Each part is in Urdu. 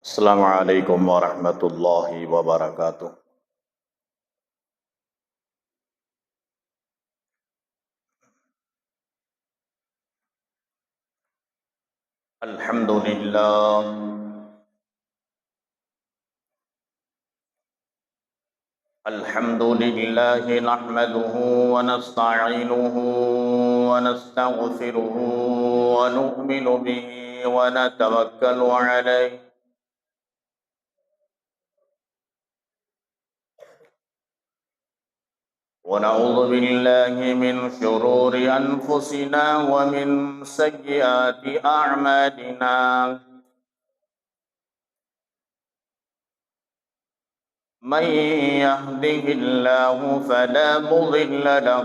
السلام علیکم ورحمۃ اللہ وبرکاتہ۔ الحمد للہ الحمد للہ نحمده ونستعینه ونستغفره ونؤمن به ونتوکل علیہ ونعوذ باللہ من شرور انفسنا ومن سیئات اعمالنا، من يهده الله فلا مضل له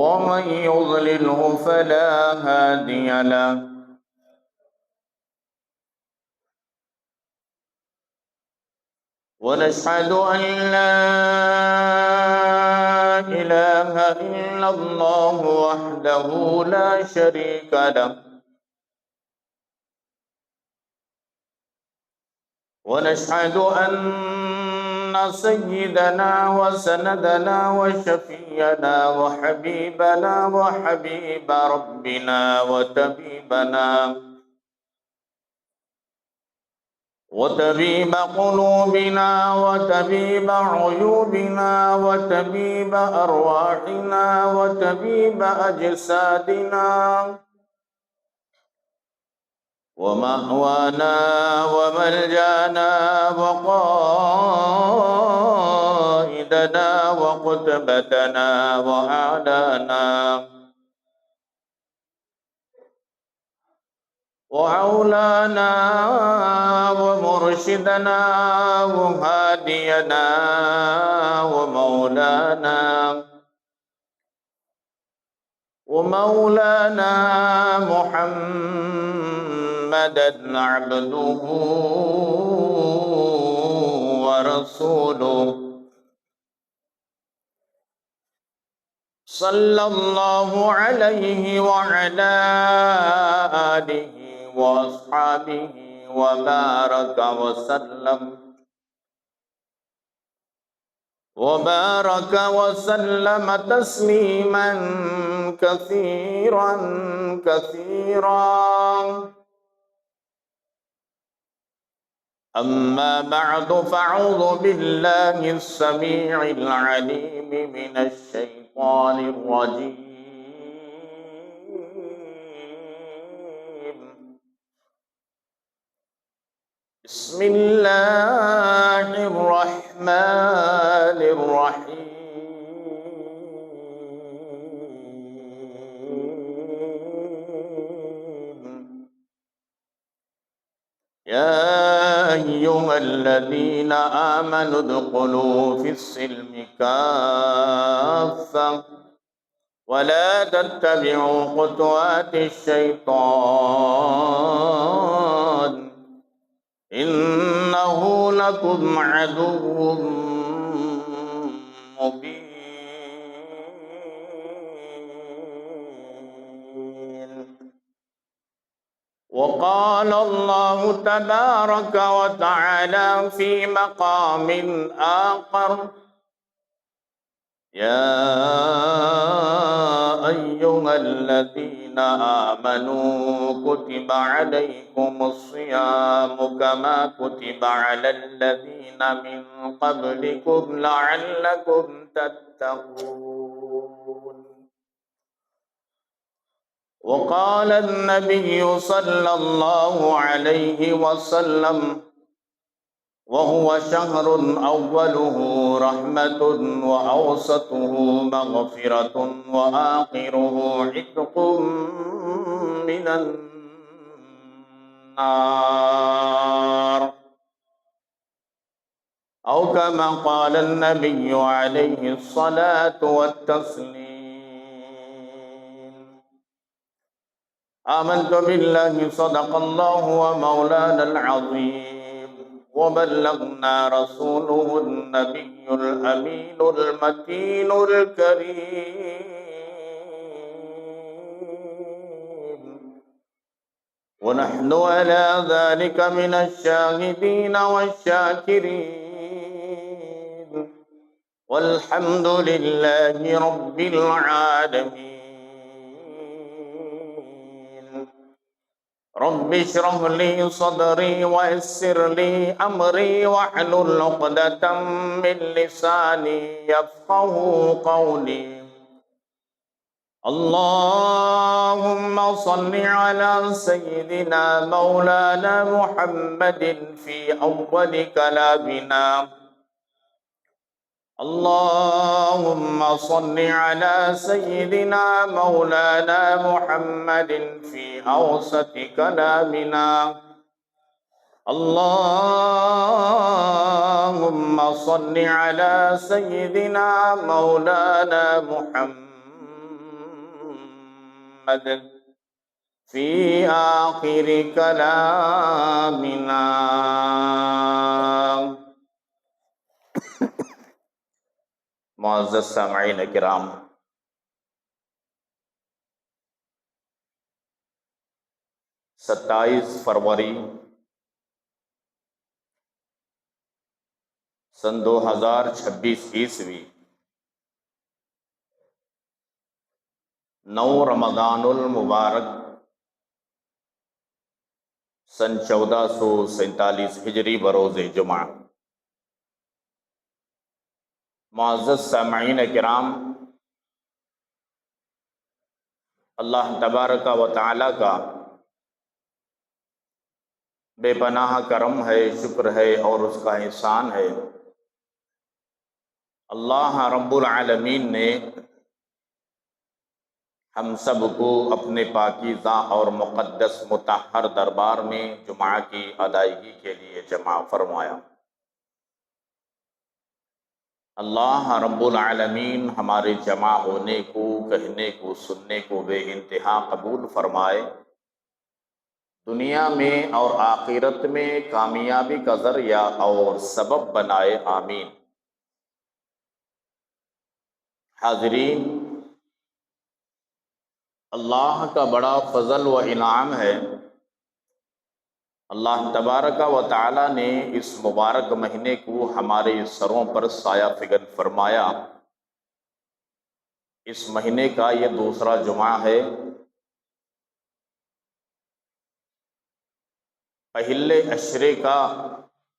ومن يضلله فلا هادي له، ونشهد أن لا إله إلا الله وحده لا شريك له، ونشهد أن سيدنا وسندنا وشفينا وحبيبنا وحبيب ربنا وطبيب قلوبنا وطبيب عيوبنا وطبيب أرواحنا وطبيب أجسادنا ومأوانا وملجانا وقائدنا وقتبتنا وأعلانا وعولانا ومرشدنا وهادينا ومولانا محمدا عبده ورسوله، صلى الله عليه وعلى آله وأصحابه وبارك وسلم تسليما كثيرا أما بعد، فأعوذ بالله السميع العليم من الشيطان الرجيم، بسم الله الرحمن الرحيم. يا أيها الذين آمنوا ادخلوا في السلم كافة ولا تتبعوا خطوات الشيطان إنه لكم عدو مبين. وقال الله تبارك وتعالى في مقام آخر: يا أيها الذين آمنوا كتب عليكم الصيام كما كتب على الذين من قبلكم لعلكم تتقون. وقال النبي صلى الله عليه وسلم: وهو شهر أوله رحمة وأوسطه مغفرة وآخره عتق من النار، أو كما قال النبي عليه الصلاة والتسليم. آمنت بالله صدق الله ومولانا العظيم، وبلغنا رسوله النبي الأمين المتين الكريم. ونحن على ذلك من الشاهدين والشاكرين والحمد لله رب العالمين. رب اشرح لي صدري ويسر لي أمري واحلل عقدة من لساني يفقه قولي. اللهم صل على سيدنا مولانا محمد في أول كلامنا. اللهم صل على سيدنا مولانا محمد في أوسط كلامنا. اللهم صل على سيدنا مولانا محمد في آخر كلامنا. معزز سامعین کرام، 27 فروری سن 2026 9 رمضان المبارک سن 1447 ہجری بروز جمعہ. معزز سامعین کرام، اللہ تبارک و تعالی کا بے پناہ کرم ہے، شکر ہے اور اس کا احسان ہے. اللہ رب العالمین نے ہم سب کو اپنے پاکیزہ اور مقدس مطہر دربار میں جمعہ کی ادائیگی کے لیے جمع فرمایا. اللہ رب العالمین ہمارے جمع ہونے کو، کہنے کو، سننے کو بے انتہا قبول فرمائے. دنیا میں اور آخرت میں کامیابی کا ذریعہ اور سبب بنائے. آمین. حاضرین، اللہ کا بڑا فضل و انعام ہے. اللہ تبارک و تعالی نے اس مبارک مہینے کو ہمارے سروں پر سایہ فگن فرمایا. اس مہینے کا یہ دوسرا جمعہ ہے. پہلے عشرے کا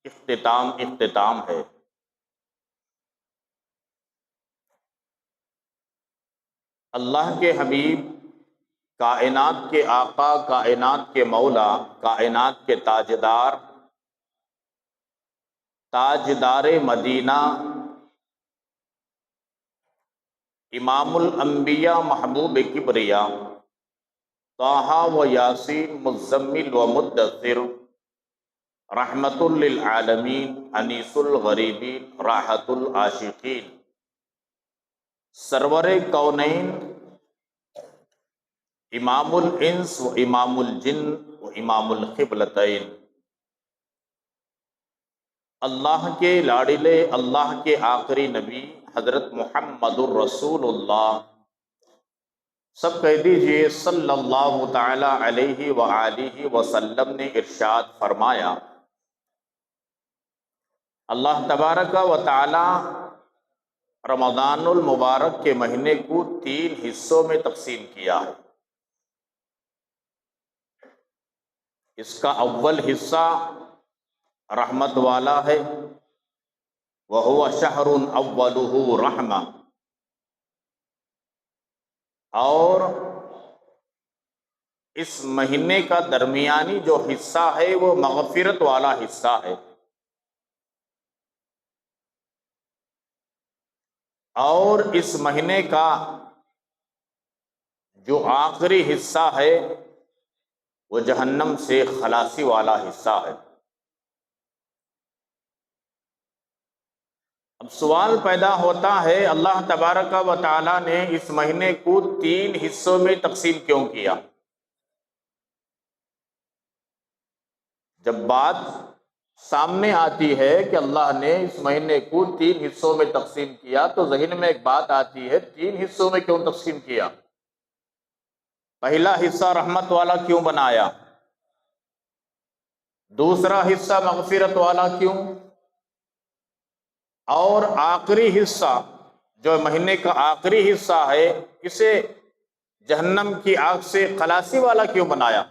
اختتام ہے. اللہ کے حبیب، کائنات کے آقا، کائنات کے مولا، کائنات کے تاجدار، تاجدار مدینہ، امام الانبیاء، محبوب کبریا، طٰہٰ و یاسین، مزمل و مدثر، رحمت للعالمین، انیس الغریبین، راحت العاشقین، سرور کونین، امام الانس و امام الجن و امام القبلتین، اللہ کے لاڈلے، اللہ کے آخری نبی حضرت محمد الرسول اللہ، سب کہہ دیجئے صلی اللہ تعالی علیہ وآلہ وسلم نے ارشاد فرمایا. اللہ تبارک و تعالی رمضان المبارک کے مہینے کو 3 حصوں میں تقسیم کیا ہے. اس کا اول حصہ رحمت والا ہے، وَهُوَ شَهْرٌ أَوَّلُهُ رَحْمَةٌ، اور اس مہینے کا درمیانی جو حصہ ہے وہ مغفرت والا حصہ ہے، اور اس مہینے کا جو آخری حصہ ہے وہ جہنم سے خلاصی والا حصہ ہے. اب سوال پیدا ہوتا ہے، اللہ تبارک و تعالی نے اس مہینے کو 3 حصوں میں تقسیم کیوں کیا؟ جب بات سامنے آتی ہے کہ اللہ نے اس مہینے کو 3 حصوں میں تقسیم کیا تو ذہن میں ایک بات آتی ہے، 3 حصوں میں کیوں تقسیم کیا؟ پہلا حصہ رحمت والا کیوں بنایا؟ دوسرا حصہ مغفرت والا کیوں؟ اور آخری حصہ جو مہینے کا آخری حصہ ہے اسے جہنم کی آگ سے خلاصی والا کیوں بنایا؟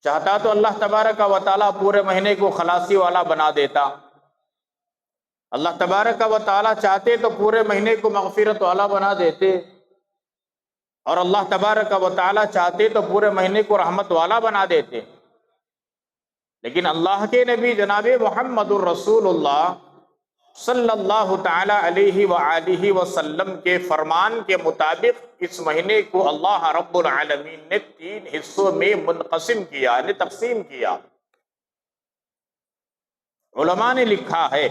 چاہتا تو اللہ تبارک و تعالیٰ پورے مہینے کو خلاصی والا بنا دیتا، اللہ تبارک و تعالیٰ چاہتے تو پورے مہینے کو مغفرت والا بنا دیتے، اور اللہ تبارک و تعالیٰ چاہتے تو پورے مہینے کو رحمت والا بنا دیتے۔ لیکن اللہ کے نبی جناب محمد الرسول اللہ صلی اللہ تعالی علیہ وآلہ وسلم کے فرمان کے مطابق اس مہینے کو اللہ رب العالمین نے 3 حصوں میں منقسم کیا، یعنی تقسیم کیا۔ علماء نے لکھا ہے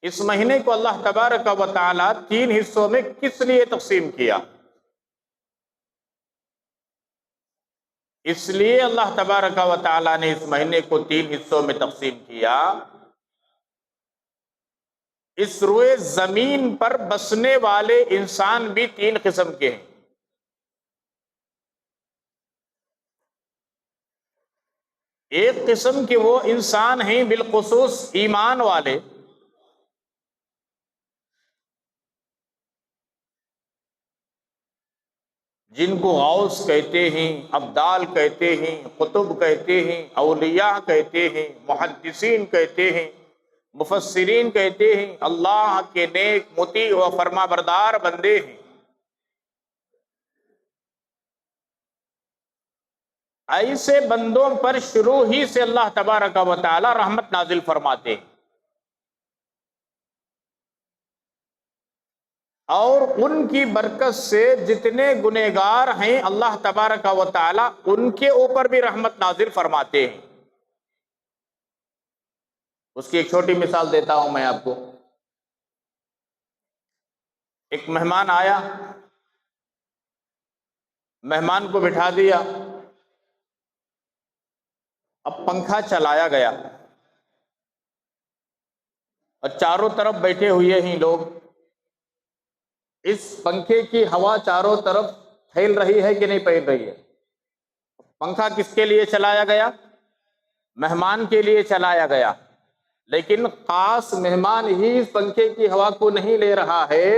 اس مہینے کو اللہ تبارک و تعالی 3 حصوں میں کس لیے تقسیم کیا؟ اس لیے اللہ تبارک و تعالی نے اس مہینے کو 3 حصوں میں تقسیم کیا، اس روئے زمین پر بسنے والے انسان بھی 3 قسم کے ہیں۔ ایک قسم کے وہ انسان ہیں بالخصوص ایمان والے، جن کو غوث کہتے ہیں، ابدال کہتے ہیں، قطب کہتے ہیں، اولیاء کہتے ہیں، محدثین کہتے ہیں، مفسرین کہتے ہیں، اللہ کے نیک مطیع و فرما بردار بندے ہیں۔ ایسے بندوں پر شروع ہی سے اللہ تبارک و تعالی رحمت نازل فرماتے ہیں، اور ان کی برکت سے جتنے گنہگار ہیں اللہ تبارک و تعالی ان کے اوپر بھی رحمت نازل فرماتے ہیں۔ اس کی ایک چھوٹی مثال دیتا ہوں میں آپ کو۔ ایک مہمان آیا، مہمان کو بٹھا دیا، اب پنکھا چلایا گیا اور چاروں طرف بیٹھے ہوئے ہیں لوگ، اس پنکھے کی ہوا چاروں طرف پھیل رہی ہے کہ نہیں پھیل رہی ہے؟ پنکھا کس کے لیے چلایا گیا؟ مہمان کے لیے چلایا گیا، لیکن خاص مہمان ہی اس پنکھے کی ہوا کو نہیں لے رہا ہے،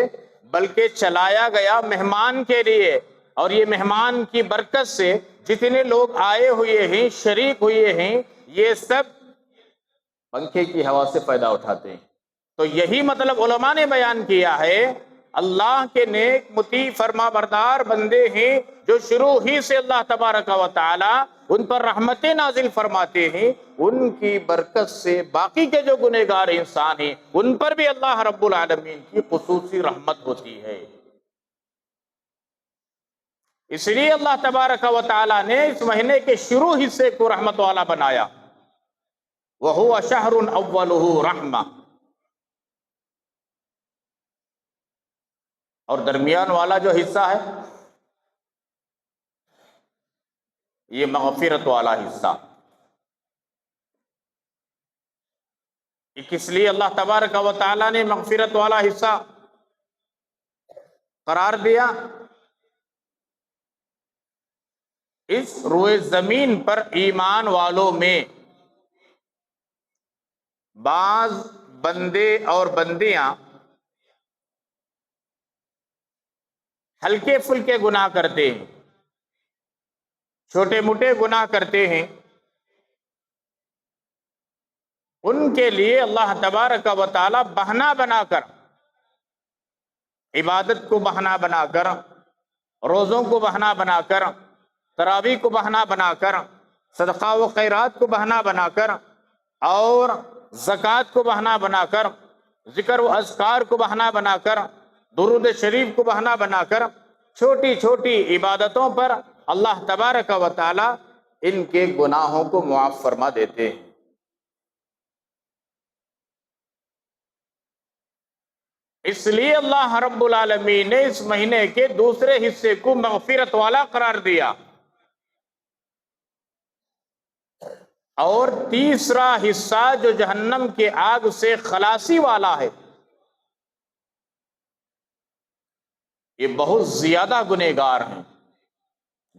بلکہ چلایا گیا مہمان کے لیے، اور یہ مہمان کی برکت سے جتنے لوگ آئے ہوئے ہیں، شریک ہوئے ہیں، یہ سب پنکھے کی ہوا سے فائدہ اٹھاتے ہیں۔ تو یہی مطلب علماء نے بیان کیا ہے، اللہ کے نیک مطیع فرما بردار بندے ہیں جو شروع ہی سے اللہ تبارک و تعالی ان پر رحمتیں نازل فرماتے ہیں، ان کی برکت سے باقی کے جو گنہگار انسان ہیں ان پر بھی اللہ رب العالمین کی خصوصی رحمت ہوتی ہے۔ اس لیے اللہ تبارک و تعالی نے اس مہینے کے شروع حصے کو رحمت والا بنایا، وَهُوَ شَهْرٌ أَوَّلُهُ رَحْمَةٌ، اور درمیان والا جو حصہ ہے یہ مغفرت والا حصہ۔ اس لیے اللہ تبارک و تعالی نے مغفرت والا حصہ قرار دیا، اس روئے زمین پر ایمان والوں میں بعض بندے اور بندیاں ہلکے پھلکے گناہ کرتے ہیں، چھوٹے موٹے گناہ کرتے ہیں، ان کے لیے اللہ تبارک و تعالی بہانہ بنا کر، عبادت کو بہانہ بنا کر، روزوں کو بہانہ بنا کر، تراویح کو بہانہ بنا کر، صدقہ و خیرات کو بہانہ بنا کر، اور زکوٰۃ کو بہانہ بنا کر، ذکر و اذکار کو بہانہ بنا کر، درود شریف کو بہانہ بنا کر، چھوٹی چھوٹی عبادتوں پر اللہ تبارک و تعالی ان کے گناہوں کو معاف فرما دیتے ہیں۔ اس لیے اللہ رب العالمین نے اس مہینے کے دوسرے حصے کو مغفرت والا قرار دیا، اور تیسرا حصہ جو جہنم کے آگ سے خلاصی والا ہے، یہ بہت زیادہ گنہگار ہیں،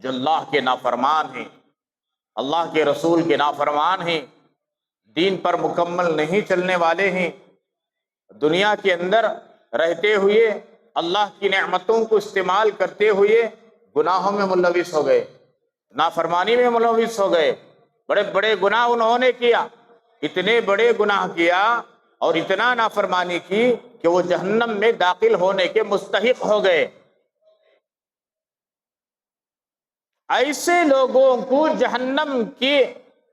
جو اللہ کے نافرمان ہیں، اللہ کے رسول کے نافرمان ہیں، دین پر مکمل نہیں چلنے والے ہیں، دنیا کے اندر رہتے ہوئے اللہ کی نعمتوں کو استعمال کرتے ہوئے گناہوں میں ملوث ہو گئے، نافرمانی میں ملوث ہو گئے، بڑے بڑے گناہ انہوں نے کیا، اتنے بڑے گناہ کیا اور اتنا نافرمانی کی کہ وہ جہنم میں داخل ہونے کے مستحق ہو گئے۔ ایسے لوگوں کو جہنم کی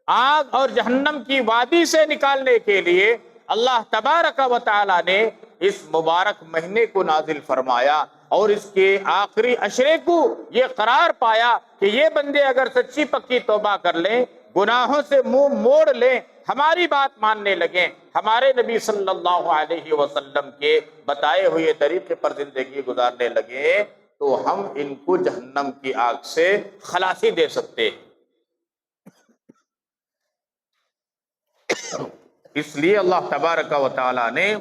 آگ اور جہنم کی وادی سے نکالنے کے لیے اللہ تبارک و تعالی نے اس مبارک مہینے کو نازل فرمایا اور اس کے آخری عشرے کو یہ قرار پایا کہ یہ بندے اگر سچی پکی توبہ کر لیں، گناہوں سے منہ موڑ لیں، ہماری بات ماننے لگیں، ہمارے نبی صلی اللہ علیہ وسلم کے بتائے ہوئے طریقے پر زندگی گزارنے لگیں، تو ہم ان کو جہنم کی آگ سے خلاصی دے سکتے ہیں۔ اس لیے اللہ تبارک و تعالی نے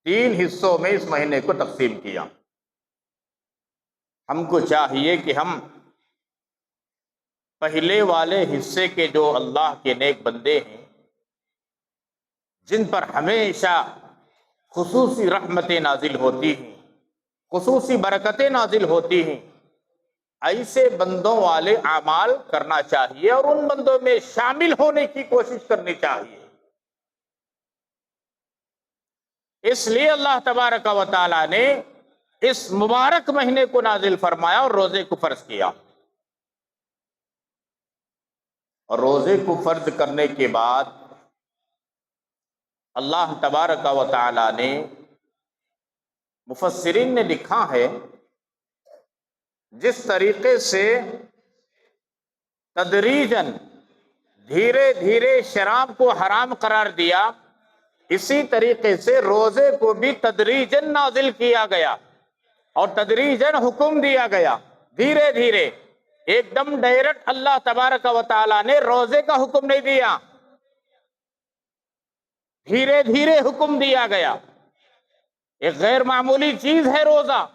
3 حصوں میں اس مہینے کو تقسیم کیا۔ ہم کو چاہیے کہ ہم پہلے والے حصے کے جو اللہ کے نیک بندے ہیں، جن پر ہمیشہ خصوصی رحمتیں نازل ہوتی ہیں، خصوصی برکتیں نازل ہوتی ہیں، ایسے بندوں والے اعمال کرنا چاہیے اور ان بندوں میں شامل ہونے کی کوشش کرنی چاہیے۔ اس لیے اللہ تبارک و تعالی نے اس مبارک مہینے کو نازل فرمایا اور روزے کو فرض کیا، اور روزے کو فرض کرنے کے بعد اللہ تبارک و تعالی نے، مفسرین نے لکھا ہے، جس طریقے سے تدریجاً دھیرے دھیرے شراب کو حرام قرار دیا، اسی طریقے سے روزے کو بھی تدریجاً نازل کیا گیا اور تدریجاً حکم دیا گیا، دھیرے دھیرے، ایک دم ڈائریکٹ اللہ تبارک و تعالی نے روزے کا حکم نہیں دیا، دھیرے دھیرے حکم دیا گیا۔ ایک غیر معمولی چیز ہے روزہ،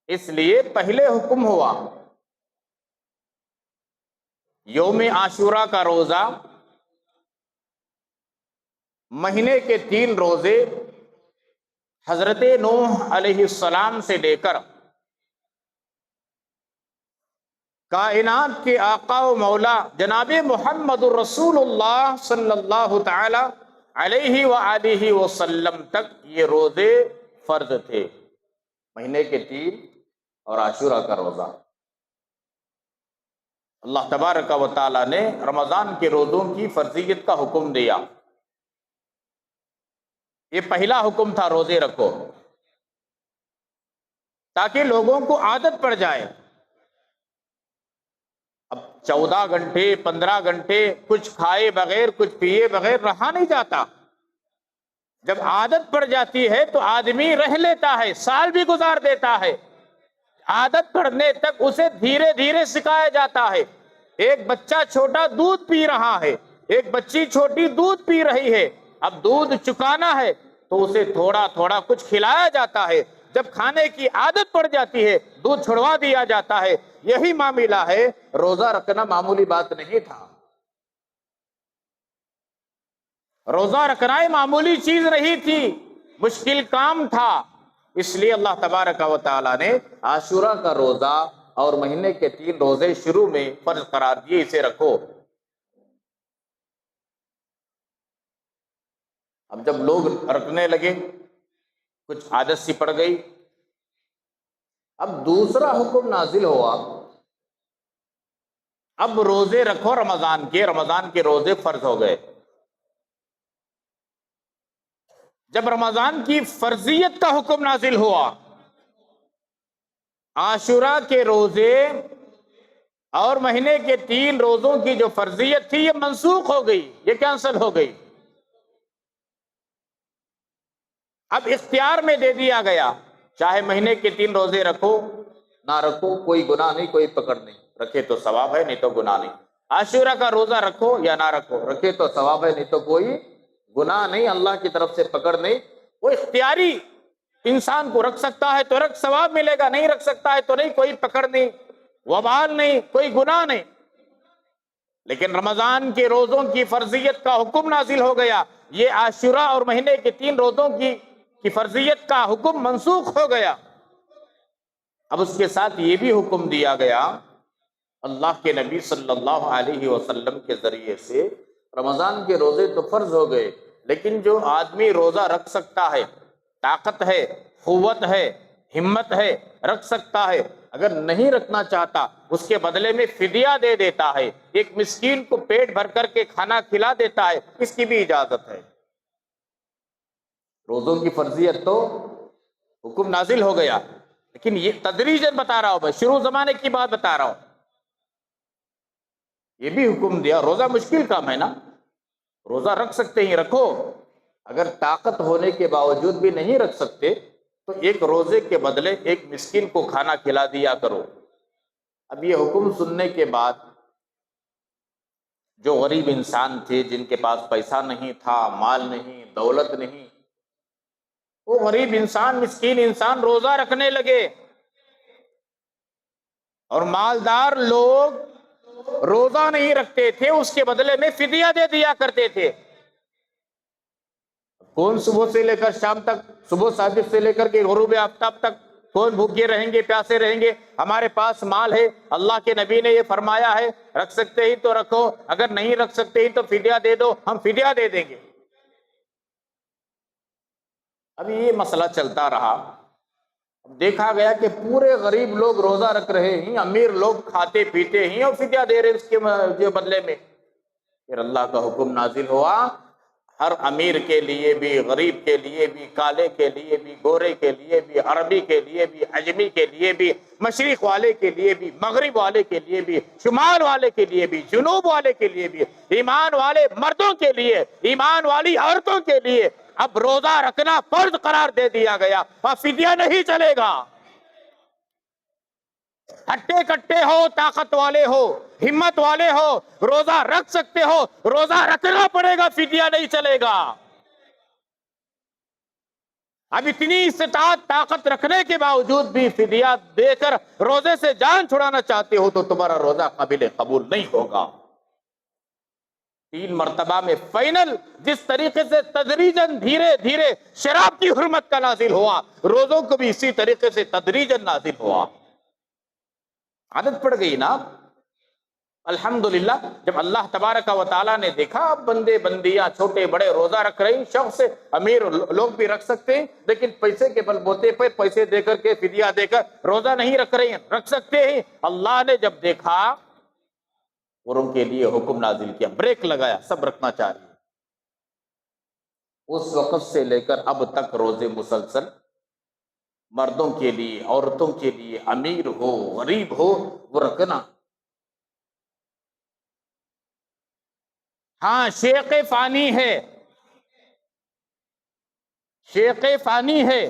اس لیے پہلے حکم ہوا یوم عاشورہ کا روزہ، مہینے کے 3 روزے حضرت نوح علیہ السلام سے لے کر کائنات کے آقا و مولا جناب محمد الرسول اللہ صلی اللہ تعالی علیہ وآلہ وسلم تک یہ روزے فرض تھے، مہینے کے 3 اور عاشورہ کا روزہ۔ اللہ تبارک و تعالی نے رمضان کے روزوں کی فرضیت کا حکم دیا، یہ پہلا حکم تھا، روزے رکھو، تاکہ لوگوں کو عادت پڑ جائے۔ اب 14 گھنٹے 15 گھنٹے کچھ کھائے بغیر کچھ پیے بغیر رہا نہیں جاتا، جب عادت پڑ جاتی ہے تو آدمی رہ لیتا ہے، سال بھی گزار دیتا ہے، عادت پڑنے تک اسے دھیرے دھیرے سکھایا جاتا ہے۔ ایک بچہ چھوٹا دودھ پی رہا ہے، ایک بچی چھوٹی دودھ پی رہی ہے، اب دودھ چکانا ہے تو اسے تھوڑا تھوڑا کچھ کھلایا جاتا ہے، جب کھانے کی عادت پڑ جاتی ہے دودھ چھڑوا دیا جاتا ہے۔ یہی معاملہ ہے، روزہ رکھنا معمولی بات نہیں تھا، روزہ رکھنا معمولی چیز نہیں تھی، مشکل کام تھا۔ اس لیے اللہ تبارک و تعالی نے عاشورہ کا روزہ اور مہینے کے 3 روزے شروع میں فرض قرار دیے، اسے رکھو۔ اب جب لوگ رکھنے لگے، کچھ عادت سی پڑ گئی، اب دوسرا حکم نازل ہوا، اب روزے رکھو رمضان کے روزے فرض ہو گئے۔ جب رمضان کی فرضیت کا حکم نازل ہوا، عاشورہ کے روزے اور مہینے کے 3 روزوں کی جو فرضیت تھی یہ منسوخ ہو گئی، یہ کینسل ہو گئی، اب اختیار میں دے دیا گیا، چاہے مہینے کے 3 روزے رکھو نہ رکھو، کوئی گناہ نہیں، کوئی پکڑ نہیں، رکھے تو ثواب ہے نہیں تو گناہ نہیں۔ عاشورہ کا روزہ رکھو یا نہ رکھو، رکھے تو ثواب ہے نہیں تو کوئی گناہ نہیں، اللہ کی طرف سے پکڑ نہیں، وہ اختیاری انسان کو رکھ سکتا ہے تو رکھ، ثواب ملے گا، نہیں رکھ سکتا ہے تو نہیں، کوئی پکڑ نہیں، وبال نہیں، کوئی گناہ نہیں۔ لیکن رمضان کے روزوں کی فرضیت کا حکم نازل ہو گیا، یہ عاشورہ اور مہینے کے 3 روزوں کی فرضیت کا حکم منسوخ ہو گیا۔ اب اس کے ساتھ یہ بھی حکم دیا گیا، اللہ کے نبی صلی اللہ علیہ وسلم کے ذریعے سے، رمضان کے روزے تو فرض ہو گئے، لیکن جو آدمی روزہ رکھ سکتا ہے، طاقت ہے، قوت ہے، ہمت ہے، رکھ سکتا ہے، اگر نہیں رکھنا چاہتا اس کے بدلے میں فدیہ دے دیتا ہے، ایک مسکین کو پیٹ بھر کر کے کھانا کھلا دیتا ہے، اس کی بھی اجازت ہے۔ روزوں کی فرضیت تو حکم نازل ہو گیا، لیکن یہ تدریجاً بتا رہا ہوں، میں شروع زمانے کی بات بتا رہا ہوں۔ یہ بھی حکم دیا، روزہ مشکل کام ہے نا، روزہ رکھ سکتے ہی رکھو، اگر طاقت ہونے کے باوجود بھی نہیں رکھ سکتے تو ایک روزے کے بدلے ایک مسکین کو کھانا کھلا دیا کرو۔ اب یہ حکم سننے کے بعد جو غریب انسان تھے، جن کے پاس پیسہ نہیں تھا، مال نہیں، دولت نہیں، وہ غریب انسان، مسکین انسان روزہ رکھنے لگے، اور مالدار لوگ روزہ نہیں رکھتے تھے، اس کے بدلے میں فدیہ دے دیا کرتے تھے۔ کون صبح سے لے کر شام تک، صبح صادق سے لے کر کے غروب آفتاب تک کون بھوکے رہیں گے، پیاسے رہیں گے؟ ہمارے پاس مال ہے، اللہ کے نبی نے یہ فرمایا ہے، رکھ سکتے ہی تو رکھو، اگر نہیں رکھ سکتے ہی تو فدیہ دے دو، ہم فدیہ دے دیں گے۔ اب یہ مسئلہ چلتا رہا، دیکھا گیا کہ پورے غریب لوگ روزہ رکھ رہے ہیں، امیر لوگ کھاتے پیتے ہیں اور فدیہ دے رہے ہیں اس کے بدلے میں۔ پھر اللہ کا حکم نازل ہوا، ہر امیر کے لیے بھی، غریب کے لیے بھی، کالے کے لیے بھی، گورے کے لیے بھی، عربی کے لیے بھی، عجمی کے لیے بھی، مشرق والے کے لیے بھی، مغرب والے کے لیے بھی، شمال والے کے لیے بھی، جنوب والے کے لیے بھی، ایمان والے مردوں کے لیے، ایمان والی عورتوں کے لیے اب روزہ رکھنا فرض قرار دے دیا گیا، اور فدیہ نہیں چلے گا۔ ہٹے کٹے ہو، طاقت والے ہو، ہمت والے ہو، روزہ رکھ سکتے ہو، روزہ رکھنا پڑے گا، فدیہ نہیں چلے گا۔ اب اتنی استطاعت، طاقت رکھنے کے باوجود بھی فدیہ دے کر روزے سے جان چھڑانا چاہتے ہو تو تمہارا روزہ قابل قبول نہیں ہوگا۔ 3 مرتبہ میں فائنل، جس طریقے سے تدریجاً دھیرے دھیرے شراب کی حرمت کا نازل ہوا، روزوں کو بھی اسی طریقے سے تدریجاً نازل ہوا۔ عادت پڑ گئی نا۔ الحمدللہ جب اللہ تبارک و تعالیٰ نے دیکھا اب بندے بندیاں چھوٹے بڑے روزہ رکھ رہے ہیں، شخص امیر لوگ بھی رکھ سکتے ہیں، لیکن پیسے کے بل بوتے پہ پیسے دے کر کے، فدیہ دے کر روزہ نہیں رکھ رہے ہیں، رکھ سکتے ہیں۔ اللہ نے جب دیکھا اور ان کے لیے حکم نازل کیا، بریک لگایا، سب رکھنا چاہ رہے ہیں۔ اس وقت سے لے کر اب تک روزے مسلسل مردوں کے لیے، عورتوں کے لیے، امیر ہو غریب ہو، وہ رکھنا۔ ہاں شیخ فانی ہے، شیخ فانی ہے،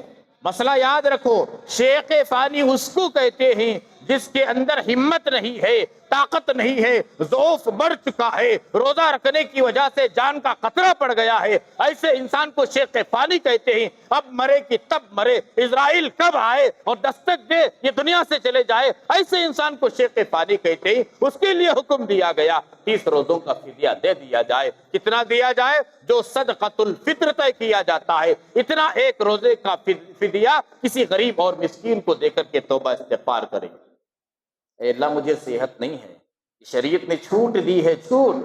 مسئلہ یاد رکھو، شیخ فانی اس کو کہتے ہیں جس کے اندر ہمت نہیں ہے، طاقت نہیں ہے، ضعف بڑھ چکا ہے، روزہ رکھنے کی وجہ سے جان کا خطرہ پڑ گیا ہے، ایسے انسان کو شیخ فانی کہتے ہیں۔ اب مرے کہ تب مرے، اسرائیل کب آئے اور دستک دے یہ دنیا سے چلے جائے، ایسے انسان کو شیخ فانی کہتے ہیں۔ اس کے لیے حکم دیا گیا 30 روزوں کا فدیہ دے دیا جائے۔ کتنا دیا جائے؟ جو صدقۃ الفطر طے کیا جاتا ہے، اتنا ایک روزے کا فدیہ کسی غریب اور مسکین کو دے کر کے توبہ استغفار کریں۔ اے اللہ مجھے صحت نہیں ہے، شریعت نے چھوٹ دی ہے، چھوٹ،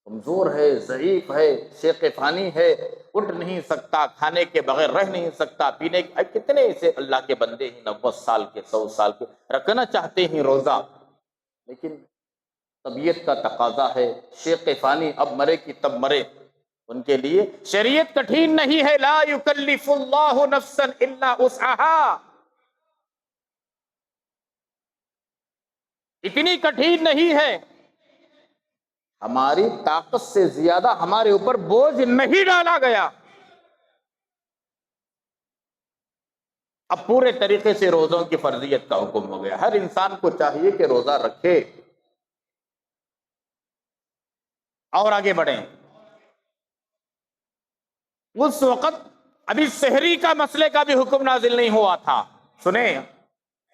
کمزور ہے، ضعیف ہے، شیخ فانی ہے، اٹھ نہیں سکتا، کھانے کے بغیر رہ نہیں سکتا، پینے کے، کتنے ایسے اللہ کے بندے ہیں 90 سال کے، 100 سال کے، رکھنا چاہتے ہیں روزہ، لیکن طبیعت کا تقاضا ہے۔ شیخ فانی اب مرے کہ تب مرے، ان کے لیے شریعت کٹھین نہیں ہے، لا یکلف اللہ نفسا الا وسعها، اتنی کٹھین نہیں ہے، ہماری طاقت سے زیادہ ہمارے اوپر بوجھ نہیں ڈالا گیا۔ اب پورے طریقے سے روزوں کی فرضیت کا حکم ہو گیا، ہر انسان کو چاہیے کہ روزہ رکھے۔ اور آگے بڑھیں، اس وقت ابھی سحری کا مسئلے کا بھی حکم نازل نہیں ہوا تھا. سنیں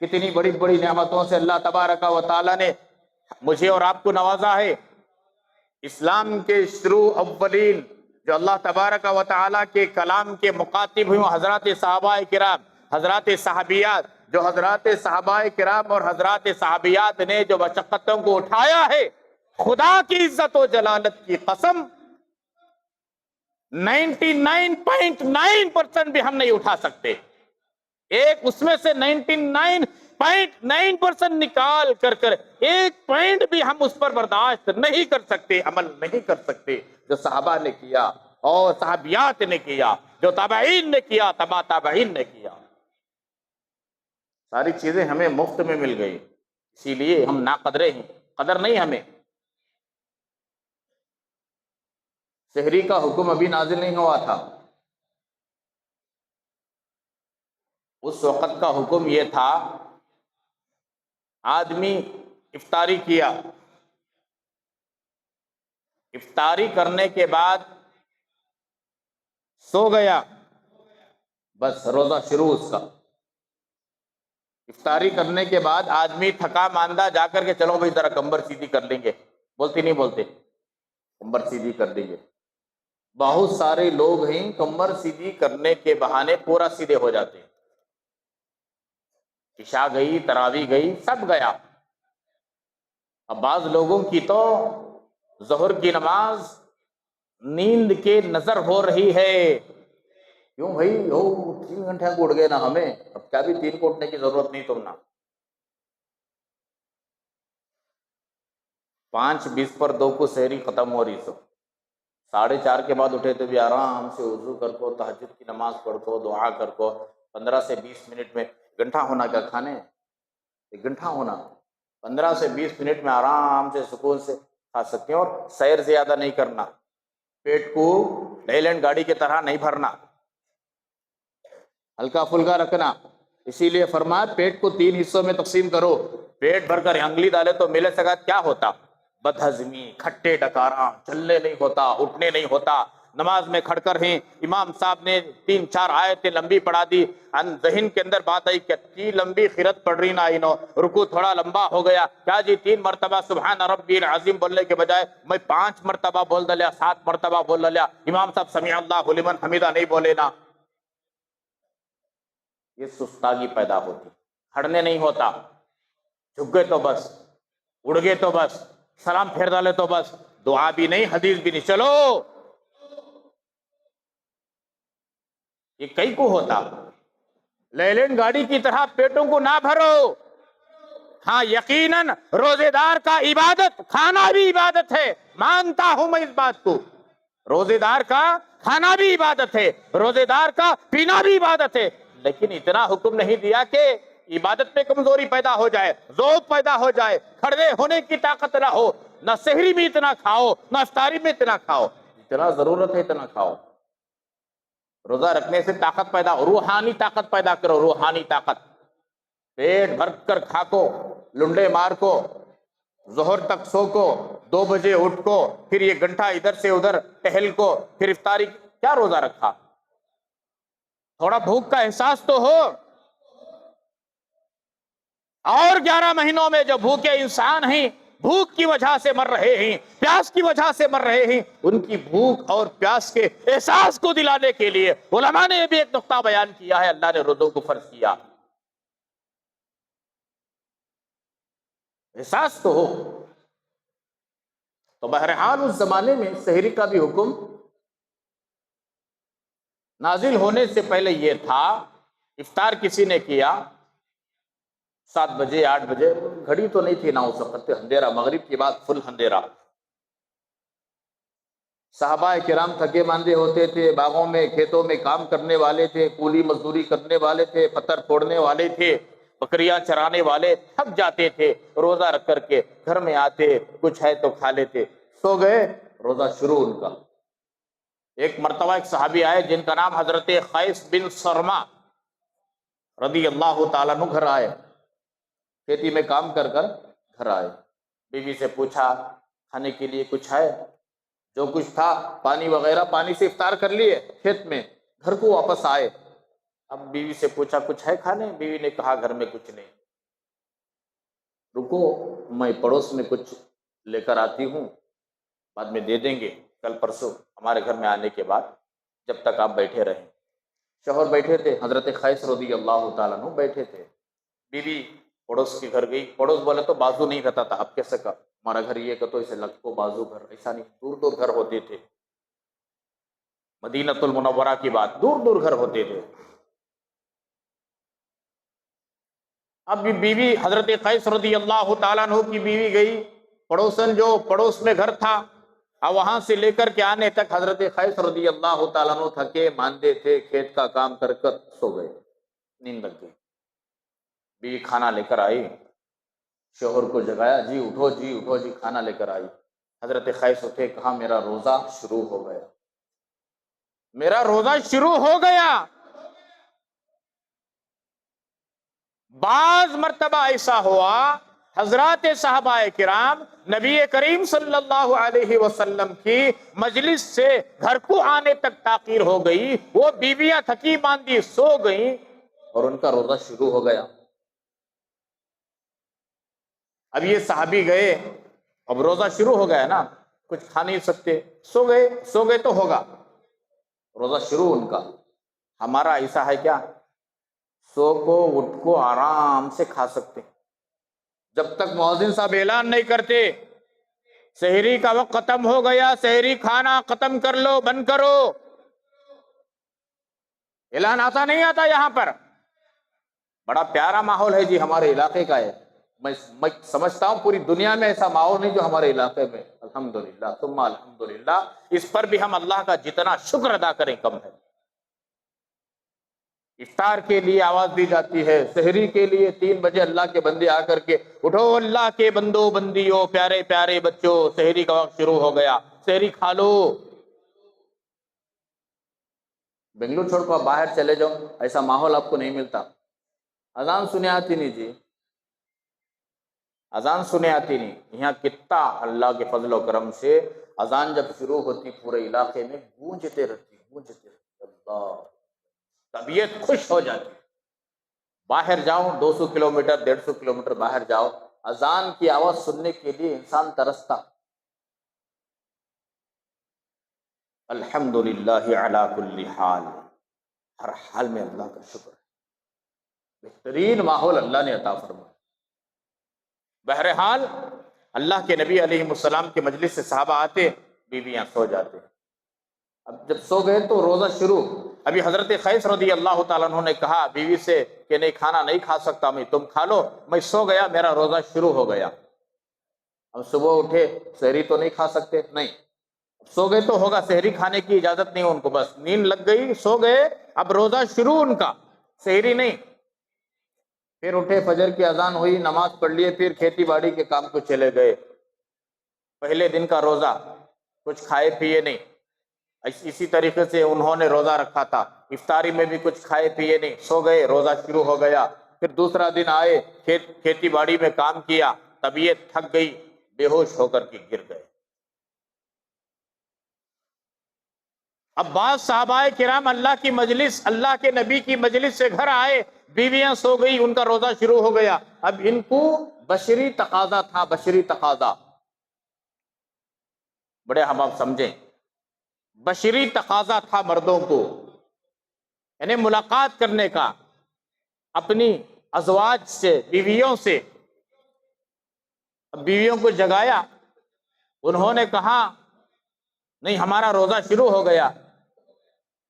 کتنی بڑی بڑی نعمتوں سے اللہ تبارک و تعالیٰ نے مجھے اور آپ کو نوازا ہے. اسلام کے شروع اولین جو اللہ تبارک و تعالیٰ کے کلام کے مخاطب ہوئے حضرات صحابہ کرام، حضرات صحابیات، جو حضرات صحابہ کرام اور حضرات صحابیات نے جو مشقتوں کو اٹھایا ہے، خدا کی عزت و جلالت کی قسم 99.9% بھی ہم نہیں اٹھا سکتے. ایک اس میں سے 99.9% نکال کر ایک پوائنٹ بھی ہم اس پر برداشت نہیں کر سکتے، عمل نہیں کر سکتے جو صحابہ نے کیا اور صحابیات نے کیا، جو تابعین نے کیا، تبع تابعین نے کیا. ساری چیزیں ہمیں مفت میں مل گئی، اسی لیے ہم ناقدرے ہیں، قدر نہیں ہمیں. سحری کا حکم ابھی نازل نہیں ہوا تھا. اس وقت کا حکم یہ تھا، آدمی افطاری کیا، افطاری کرنے کے بعد سو گیا، بس روزہ شروع اس کا. افطاری کرنے کے بعد آدمی تھکا ماندہ جا کر کے چلو بھائی ذرا کمر سیدھی کر لیں گے، بولتے نہیں بولتے کمر سیدھی کر دیں گے. بہت سارے لوگ ہیں کمر سیدھی کرنے کے بہانے پورا سیدھے ہو جاتے ہیں. عشاء گئی، تراویح گئی، سب گیا. اب بعض لوگوں کی تو ظہر کی نماز نیند کے نظر ہو رہی ہے. کیوں بھائی 3 گھنٹے کو اڑ گئے نا ہمیں، اب کیا بھی 3 کو اٹھنے کی ضرورت نہیں تم نا. 5:20 پر 2 کو سحری ختم ہو رہی. 4:30 کے بعد اٹھے تو بھی آرام سے وضو کر کو، تہجد کی نماز پڑھ کو، دعا کر کو، 15 سے 20 منٹ میں گھنٹہ ہونا کیا کھانے، 1 گھنٹہ ہونا، 15 سے 20 منٹ میں آرام سے سکون سے کھا سکتے ہیں. اور سیر زیادہ نہیں کرنا، پیٹ کو لیلینڈ گاڑی کی طرح نہیں بھرنا، ہلکا پھلکا رکھنا. اسی لیے فرمایا پیٹ کو 3 حصوں میں تقسیم کرو. پیٹ بھر کر انگلی ڈالے تو میلے سے کیا ہوتا؟ بدہضمی، کھٹے ڈکارا، چلنے نہیں ہوتا، اٹھنے نہیں ہوتا. نماز میں کھڑ کر ہیں، امام صاحب نے 3-4 آیتیں لمبی پڑھا دی، ذہن کے اندر بات آئی کہ اتنی لمبی خیرت پڑھ رہی نا انہوں، رکوع تھوڑا لمبا ہو گیا، کیا جی 3 مرتبہ سبحان ربی العظیم بولنے کے بجائے میں 5 مرتبہ بول دلیا، 7 مرتبہ بول دلیا. امام صاحب سمیع اللہ لمن حمیدہ نہیں بولے نا. یہ سستاگی پیدا ہوتی، کھڑنے نہیں ہوتا، جھک گئے تو بس، اڑ گئے تو بس، سلام پھیر ڈالے تو بس، دعا بھی نہیں، حدیث بھی نہیں. چلو یہ کئی کو ہوتا. لیلینڈ گاڑی کی طرح پیٹوں کو نہ بھرو. ہاں یقیناً روزے دار کا عبادت، کھانا بھی عبادت ہے، مانتا ہوں میں اس بات کو. روزے دار کا کھانا بھی عبادت ہے، روزے دار کا پینا بھی عبادت ہے، لیکن اتنا حکم نہیں دیا کہ عبادت میں کمزوری پیدا ہو جائے، ذوق پیدا ہو جائے، کھڑے ہونے کی طاقت نہ ہو. نہ سحری میں اتنا کھاؤ، نہ افطاری میں اتنا کھاؤ، جتنا ضرورت ہے اتنا کھاؤ. روزہ رکھنے سے طاقت پیدا ہو، روحانی طاقت پیدا کرو، روحانی طاقت. پیٹ بھر کر کھا کو، لنڈے مار کو، ظہر تک سو کو، 2 بجے اٹھ کو، پھر یہ گھنٹہ ادھر سے ادھر ٹہل کو، پھر افطاری. کیا روزہ رکھا؟ تھوڑا بھوک کا احساس تو ہو. اور 11 مہینوں میں جو بھوکے انسان ہیں، بھوک کی وجہ سے مر رہے ہیں، پیاس کی وجہ سے مر رہے ہیں، ان کی بھوک اور پیاس کے احساس کو دلانے کے لیے علماء نے بھی ایک نقطہ بیان کیا ہے. اللہ نے روزوں کو فرض کیا، احساس تو ہو. تو بہرحال اس زمانے میں سحری کا بھی حکم نازل ہونے سے پہلے یہ تھا. افطار کسی نے کیا 7 بجے 8 بجے، گھڑی تو نہیں تھی نا اس وقت، اندھیرا، مغرب کے بعد فل اندھیرا. صحابہ کرام تھکے ماندے ہوتے تھے، باغوں میں کھیتوں میں کام کرنے والے تھے، کولی مزدوری کرنے والے تھے، پتھر پھوڑنے والے تھے، بکریاں چرانے والے، تھک جاتے تھے. روزہ رکھ کر کے گھر میں آتے، کچھ ہے تو کھا لیتے، سو گئے، روزہ شروع ان کا. ایک مرتبہ ایک صحابی آئے جن کا نام حضرت قیس بن سرما رضی اللہ تعالیٰ عنہ، گھر آئے، کھیتی میں کام کر کر گھر آئے. بیوی سے پوچھا کھانے کے لیے کچھ ہے؟ جو کچھ تھا پانی وغیرہ، پانی سے افطار کر لیے کھیت میں، گھر کو واپس آئے، اب بیوی سے پوچھا کچھ ہے کھانے؟ بیوی نے کہا گھر میں کچھ نہیں، رکو میں پڑوس میں کچھ لے کر آتی ہوں، بعد میں دے دیں گے کل پرسوں ہمارے گھر میں آنے کے بعد، جب تک آپ بیٹھے رہیں۔ شوہر بیٹھے تھے، حضرت قیس رضی اللہ تعالیٰ عنہ بیٹھے تھے، بیوی پڑوس کے گھر گئی۔ پڑوس بولے تو بازو نہیں رہتا تھا، اب کیسے کا ہمارا گھر یہ کہ تو اسے لگ کو بازو گھر، ایسا نہیں، دور دور گھر ہوتے تھے، مدینہ المنورہ کی بات، دور دور گھر ہوتے تھے۔ اب بیوی حضرت قیس رضی اللہ تعالیٰ عنہ کی بیوی گئی، پڑوسن جو پڑوس میں گھر تھا، اور وہاں سے لے کر کے آنے تک حضرت قیس رضی اللہ تعالیٰ عنہ تھکے ماندے تھے، کھیت کا کام کر کر سو گئے، نیند لگ گئی۔ بیوی کھانا لے کر آئی، شوہر کو جگایا، جی اٹھو جی اٹھو جی، کھانا لے کر آئی۔ حضرت قیس اٹھے، کہا میرا روزہ شروع ہو گیا، میرا روزہ شروع ہو گیا۔ بعض مرتبہ ایسا ہوا حضرات صحابہ کرام نبی کریم صلی اللہ علیہ وسلم کی مجلس سے گھر کو آنے تک تاخیر ہو گئی، وہ بیویاں تھکی ماندی سو گئیں اور ان کا روزہ شروع ہو گیا۔ اب یہ صحابی گئے، اب روزہ شروع ہو گیا نا، کچھ کھا نہیں سکتے، سو گئے تو ہوگا، روزہ شروع ان کا۔ ہمارا ایسا ہے کیا؟ سو کو اٹھ کو آرام سے کھا سکتے، جب تک مؤذن صاحب اعلان نہیں کرتے سحری کا وقت ختم ہو گیا، سحری کھانا ختم کر لو، بند کرو، اعلان آتا نہیں آتا یہاں پر؟ بڑا پیارا ماحول ہے جی، ہمارے علاقے کا ہے، میں سمجھتا ہوں پوری دنیا میں ایسا ماحول نہیں جو ہمارے علاقے میں، الحمدللہ ثم الحمدللہ۔ اس پر بھی ہم اللہ کا جتنا شکر ادا کریں کم ہے۔ افطار کے لیے آواز دی جاتی ہے، سحری کے لیے 3 بجے اللہ کے بندے آ کر کے اٹھو اللہ کے بندو بندیوں، پیارے پیارے بچوں، سحری کا وقت شروع ہو گیا، سحری کھا لو۔ بنگلور چھوڑ کر باہر چلے جاؤ، ایسا ماحول آپ کو نہیں ملتا۔ اذان سنے آتی نہیں جی، اذان سنے آتی نہیں۔ یہاں کتنا اللہ کے فضل و کرم سے اذان جب شروع ہوتی پورے علاقے میں گونجتے رہتی، اللہ، طبیعت خوش ہو جاتی۔ باہر جاؤ 200 کلومیٹر 150 کلومیٹر باہر جاؤ، اذان کی آواز سننے کے لیے انسان ترستا۔ الحمدللہ علی کل حال، ہر حال میں اللہ کا شکر ہے، بہترین ماحول اللہ نے عطا فرمایا۔ بہرحال اللہ کے نبی علیہ السلام کے مجلس سے صحابہ آتے، بیویاں سو جاتے۔ اب جب سو گئے تو روزہ شروع۔ ابھی حضرت قیس رضی اللہ تعالیٰ عنہ نے کہا بیوی سے کہ نہیں، کھانا نہیں کھا سکتا میں، تم کھا لو، میں سو گیا، میرا روزہ شروع ہو گیا۔ اب صبح اٹھے، سحری تو نہیں کھا سکتے، نہیں، سو گئے تو ہوگا، سحری کھانے کی اجازت نہیں ان کو، بس نیند لگ گئی، سو گئے، اب روزہ شروع ان کا، سحری نہیں۔ پھر اٹھے، فجر کی اذان ہوئی، نماز پڑھ لیے، پھر کھیتی باڑی کے کام کو چلے گئے۔ پہلے دن کا روزہ، کچھ کھائے پیے نہیں، اسی طریقے سے انہوں نے روزہ رکھا تھا، افطاری میں بھی کچھ کھائے پیے نہیں، سو گئے، روزہ شروع ہو گیا۔ پھر دوسرا دن آئے، کھیتی باڑی میں کام کیا، طبیعت تھک گئی، بے ہوش ہو کر کے گر گئے۔ اب بعض صحابہ کرام اللہ کی مجلس، اللہ کے نبی کی مجلس سے گھر آئے، بیویاں سو گئی، ان کا روزہ شروع ہو گیا۔ اب ان کو بشری تقاضا تھا، بشری تقاضا، بڑے ہم آپ سمجھیں، بشری تقاضا تھا مردوں کو، یعنی ملاقات کرنے کا اپنی ازواج سے، بیویوں سے۔ اب بیویوں کو جگایا، انہوں نے کہا نہیں ہمارا روزہ شروع ہو گیا،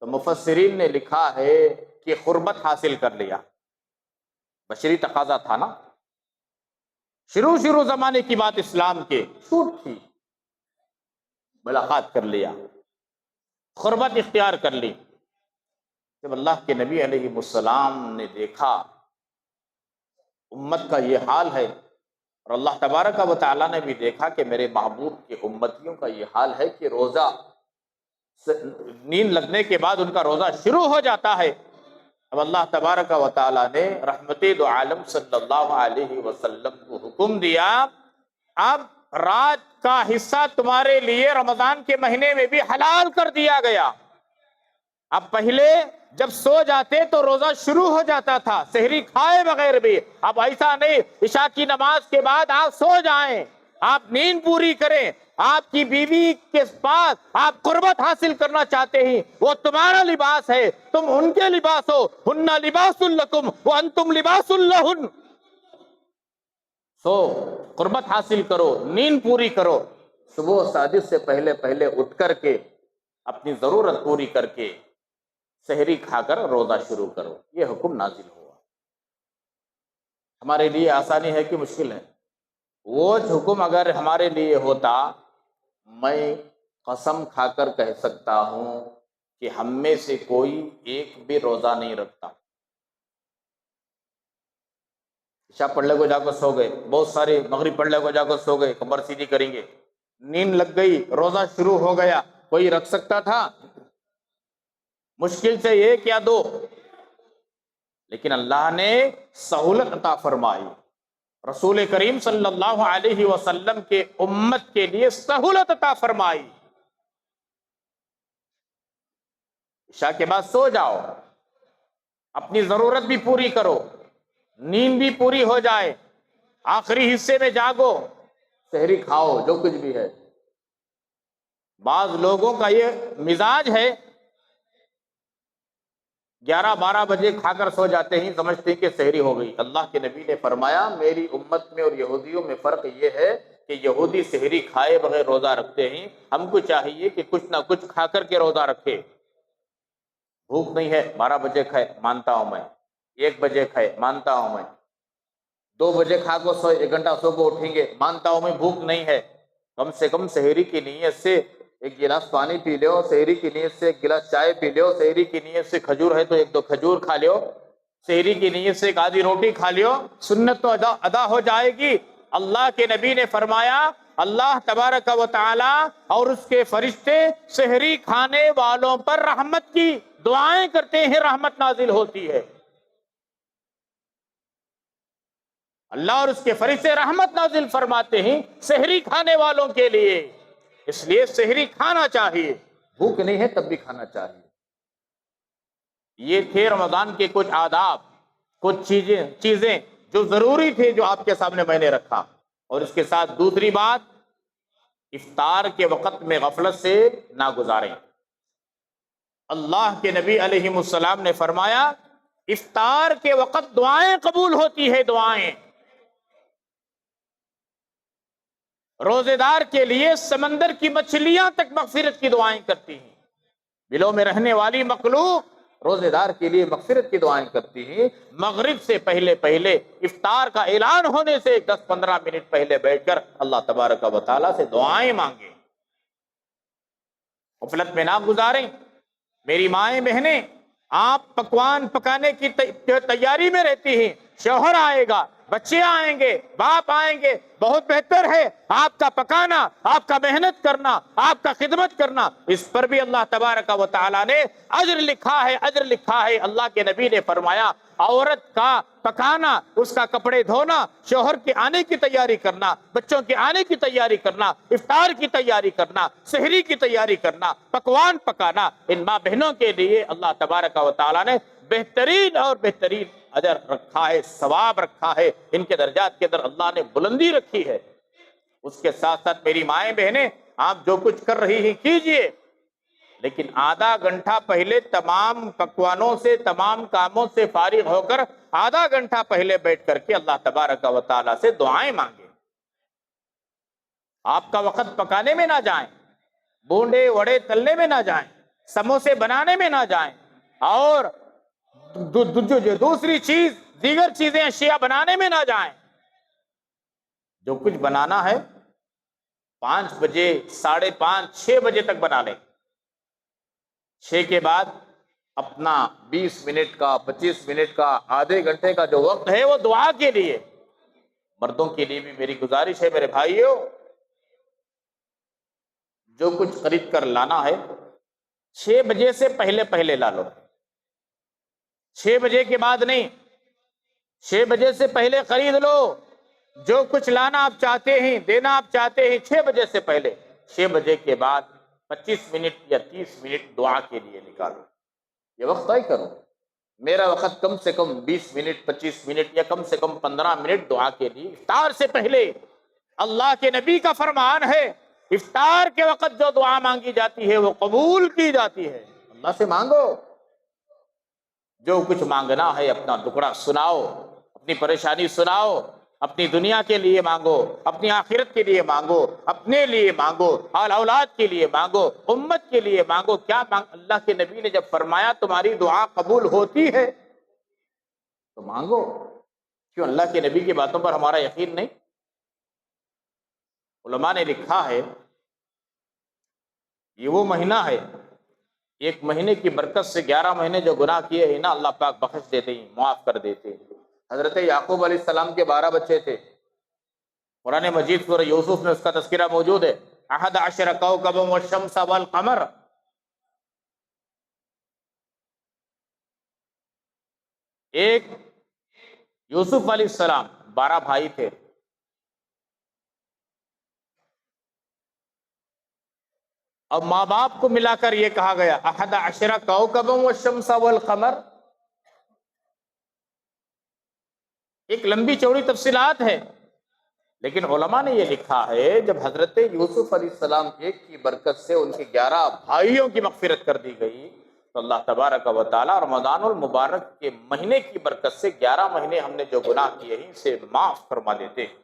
تو مفسرین نے لکھا ہے کہ قربت حاصل کر لیا، بشری تقاضا تھا نا، شروع زمانے کی بات، اسلام کے چھوٹ تھی، ملاقات کر لیا، قربت اختیار کر لی۔ جب اللہ کے نبی علیہ السلام نے دیکھا امت کا یہ حال ہے، اور اللہ تبارک و تعالیٰ نے بھی دیکھا کہ میرے محبوب کے امتیوں کا یہ حال ہے کہ روزہ نیند لگنے کے بعد ان کا روزہ شروع ہو جاتا ہے، اب اللہ تبارک و تعالیٰ نے رحمت دو عالم صلی اللہ علیہ وسلم کو حکم دیا، اب رات کا حصہ تمہارے لیے رمضان کے مہینے میں بھی حلال کر دیا گیا۔ اب پہلے جب سو جاتے تو روزہ شروع ہو جاتا تھا سحری کھائے بغیر بھی، اب ایسا نہیں، عشاء کی نماز کے بعد آپ سو جائیں، آپ نیند پوری کریں، آپ کی بیوی کے پاس آپ قربت حاصل کرنا چاہتے ہیں، وہ تمہارا لباس ہے، تم ان کے لباس ہو، ہن لباس لکم وانتم لباس لہن۔ سو قربت حاصل کرو، نیند پوری کرو، صبح ساجد سے پہلے پہلے اٹھ کر کے اپنی ضرورت پوری کر کے سحری کھا کر روزہ شروع کرو۔ یہ حکم نازل ہوا۔ ہمارے لیے آسانی ہے کہ مشکل ہے؟ وہ حکم اگر ہمارے لیے ہوتا، میں قسم کھا کر کہہ سکتا ہوں کہ ہم میں سے کوئی ایک بھی روزہ نہیں رکھتا۔ عشاء پڑھنے کو جا کر سو گئے، بہت سارے مغرب پڑھنے کو جا کر سو گئے، کمر سیدھی کریں گے، نیند لگ گئی، روزہ شروع ہو گیا، کوئی رکھ سکتا تھا؟ مشکل سے ایک یا دو، لیکن اللہ نے سہولت عطا فرمائی، رسول کریم صلی اللہ علیہ وسلم کے امت کے لیے سہولت عطا فرمائی۔ عشاء کے بعد سو جاؤ، اپنی ضرورت بھی پوری کرو، نیند بھی پوری ہو جائے، آخری حصے میں جاگو، سحری کھاؤ، جو کچھ بھی ہے۔ بعض لوگوں کا یہ مزاج ہے، 11-12 بجے کھا کر سو جاتے ہیں، سمجھتے ہیں کہ سحری ہو گئی۔ اللہ کے نبی نے فرمایا میری امت میں اور یہودیوں میں فرق یہ ہے کہ یہودی سحری کھائے بغیر روزہ رکھتے ہیں، ہم کو چاہیے کہ کچھ نہ کچھ کھا کر کے روزہ رکھے۔ بھوک نہیں ہے، 12 بجے کھائے مانتا ہوں میں، 1 بجے کھائے مانتا ہوں میں، 2 بجے کھا کو سو، 1 گھنٹہ سو کو اٹھیں گے، مانتا ہوں میں بھوک نہیں ہے، کم سے کم سحری کی نیت سے 1 گلاس پانی پی لو، سحری کی نیت سے 1 گلاس چائے پی لو، سحری کی نیت سے کھجور ہے تو 1-2 کھجور کھا لو، سحری کی نیت سے 1 آدھی روٹی کھا لو، سنت تو ادا ہو جائے گی۔ اللہ کے نبی نے فرمایا اللہ تبارک و تعالی اور اس کے فرشتے سحری کھانے والوں پر رحمت کی دعائیں کرتے ہیں، رحمت نازل ہوتی ہے۔ اللہ اور اس کے فرشتے رحمت نازل فرماتے ہیں سحری کھانے والوں کے لیے، اس لیے سحری کھانا چاہیے، بھوک نہیں ہے تب بھی کھانا چاہیے۔ یہ تھے رمضان کے کچھ آداب، کچھ چیزیں جو ضروری تھے جو آپ کے سامنے میں نے رکھا۔ اور اس کے ساتھ دوسری بات، افطار کے وقت میں غفلت سے نہ گزاریں۔ اللہ کے نبی علیہ السلام نے فرمایا افطار کے وقت دعائیں قبول ہوتی ہے، دعائیں۔ روزے دار کے لیے سمندر کی مچھلیاں تک مغفرت کی دعائیں کرتی ہیں، بلوں میں رہنے والی مخلوق روزے دار کے لیے مغفرت کی دعائیں کرتی ہیں۔ مغرب سے پہلے پہلے افطار کا اعلان ہونے سے 10-15 منٹ پہلے بیٹھ کر اللہ تبارک و تعالیٰ سے دعائیں مانگیں، غفلت میں نہ گزاریں۔ میری مائیں بہنیں، آپ پکوان پکانے کی تیاری میں رہتی ہیں، شوہر آئے گا، بچے آئیں گے، باپ آئیں گے، بہت بہتر ہے آپ کا پکانا، آپ کا محنت کرنا، آپ کا خدمت کرنا، اس پر بھی اللہ تبارک و تعالیٰ نے اجر لکھا ہے، اجر لکھا ہے۔ اللہ کے نبی نے فرمایا عورت کا پکانا، اس کا کپڑے دھونا، شوہر کے آنے کی تیاری کرنا، بچوں کے آنے کی تیاری کرنا، افطار کی تیاری کرنا، سحری کی تیاری کرنا، پکوان پکانا، ان ماں بہنوں کے لیے اللہ تبارک و تعالیٰ نے بہترین اور بہترین اجر رکھا ہے، ثواب رکھا ہے، ان کے درجات کے اندر اللہ نے بلندی رکھی ہے۔ اس کے ساتھ ساتھ میری مائیں بہنیں، آپ جو کچھ کر رہی ہیں کیجئے، لیکن آدھا گھنٹہ پہلے تمام پکوانوں سے، تمام کاموں سے فارغ ہو کر آدھا گھنٹہ پہلے بیٹھ کر کے اللہ تبارک و تعالیٰ سے دعائیں مانگیں۔ آپ کا وقت پکانے میں نہ جائیں، بونڈے وڑے تلنے میں نہ جائیں، سموسے بنانے میں نہ جائیں، اور دوسری چیز دیگر چیزیں اشیاء بنانے میں نہ جائیں۔ جو کچھ بنانا ہے 5 بجے، 5:30، 6 بجے تک بنا لیں۔ 6 کے بعد اپنا 20 منٹ کا، 25 منٹ کا، آدھے گھنٹے کا جو وقت ہے وہ دعا کے لیے۔ مردوں کے لیے بھی میری گزارش ہے میرے بھائیوں، جو کچھ خرید کر لانا ہے 6 بجے سے پہلے پہلے لا لو، 6 بجے کے بعد نہیں، 6 بجے سے پہلے خرید لو۔ جو کچھ لانا آپ چاہتے ہیں، دینا آپ چاہتے ہیں، 6 بجے سے پہلے۔ 6 بجے کے بعد 25 منٹ یا 30 منٹ دعا کے لیے نکالو۔ یہ وقت طے کرو، میرا وقت کم سے کم 20 منٹ 25 منٹ یا کم سے کم 15 منٹ دعا کے لیے افطار سے پہلے۔ اللہ کے نبی کا فرمان ہے افطار کے وقت جو دعا مانگی جاتی ہے وہ قبول کی جاتی ہے۔ اللہ سے مانگو، جو کچھ مانگنا ہے اپنا دکڑا سناؤ، اپنی پریشانی سناؤ، اپنی دنیا کے لیے مانگو، اپنی آخرت کے لیے مانگو، اپنے لیے مانگو، آل اولاد کے لیے مانگو، امت کے لیے مانگو۔ کیا اللہ کے نبی نے جب فرمایا تمہاری دعا قبول ہوتی ہے تو مانگو۔ کیوں اللہ کے نبی کی باتوں پر ہمارا یقین نہیں؟ علماء نے لکھا ہے یہ وہ مہینہ ہے، ایک مہینے کی برکت سے 11 مہینے جو گناہ کیے ہیں نا اللہ پاک بخش دیتے ہیں، معاف کر دیتے ہیں۔ حضرت یعقوب علیہ السلام کے 12 بچے تھے، قرآن مجید سورہ یوسف میں اس کا تذکرہ موجود ہے، 11 کوكبا والشمس والقمر۔ ایک یوسف علیہ السلام، 12 بھائی تھے، اور ماں باپ کو ملا کر یہ کہا گیا 11 کوكبا والشمس والقمر۔ ایک لمبی چوڑی تفصیلات ہے، لیکن علماء نے یہ لکھا ہے جب حضرت یوسف علیہ السلام ایک کی برکت سے ان کے 11 بھائیوں کی مغفرت کر دی گئی تو اللہ تبارک و تعالی رمضان المبارک کے مہینے کی برکت سے 11 مہینے ہم نے جو گناہ کیے ہیں اسے معاف فرما دیتے ہیں۔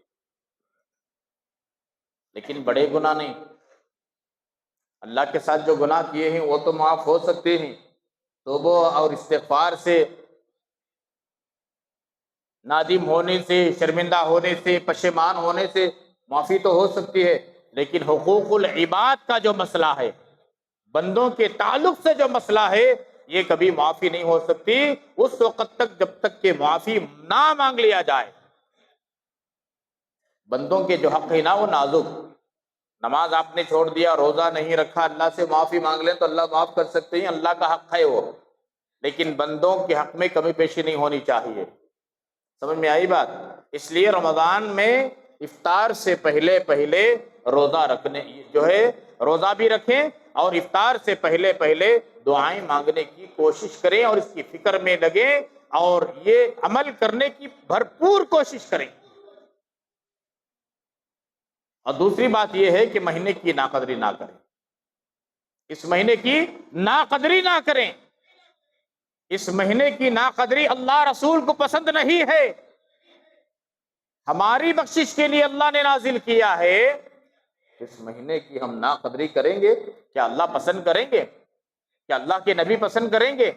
لیکن بڑے گناہ نہیں، اللہ کے ساتھ جو گناہ کیے ہیں وہ تو معاف ہو سکتے ہیں، توبہ اور استغفار سے، نادم ہونے سے، شرمندہ ہونے سے، پشیمان ہونے سے معافی تو ہو سکتی ہے، لیکن حقوق العباد کا جو مسئلہ ہے، بندوں کے تعلق سے جو مسئلہ ہے، یہ کبھی معافی نہیں ہو سکتی اس وقت تک جب تک کہ معافی نہ مانگ لیا جائے۔ بندوں کے جو حق ہے نا وہ نازک، نماز آپ نے چھوڑ دیا، روزہ نہیں رکھا، اللہ سے معافی مانگ لیں تو اللہ معاف کر سکتے ہیں، اللہ کا حق ہے وہ، لیکن بندوں کے حق میں کمی پیشی نہیں ہونی چاہیے۔ سمجھ میں آئی بات؟ اس لیے رمضان میں افطار سے پہلے پہلے روزہ رکھنے جو ہے روزہ بھی رکھیں اور افطار سے پہلے پہلے دعائیں مانگنے کی کوشش کریں اور اس کی فکر میں لگیں اور یہ عمل کرنے کی بھرپور کوشش کریں۔ اور دوسری بات یہ ہے کہ مہینے کی ناقدری نہ کریں، اس مہینے کی ناقدری نہ کریں۔ اس مہینے کی ناقدری اللہ رسول کو پسند نہیں ہے، ہماری بخشش کے لیے اللہ نے نازل کیا ہے۔ اس مہینے کی ہم ناقدری کریں گے، کیا اللہ پسند کریں گے؟ کیا اللہ کے نبی پسند کریں گے؟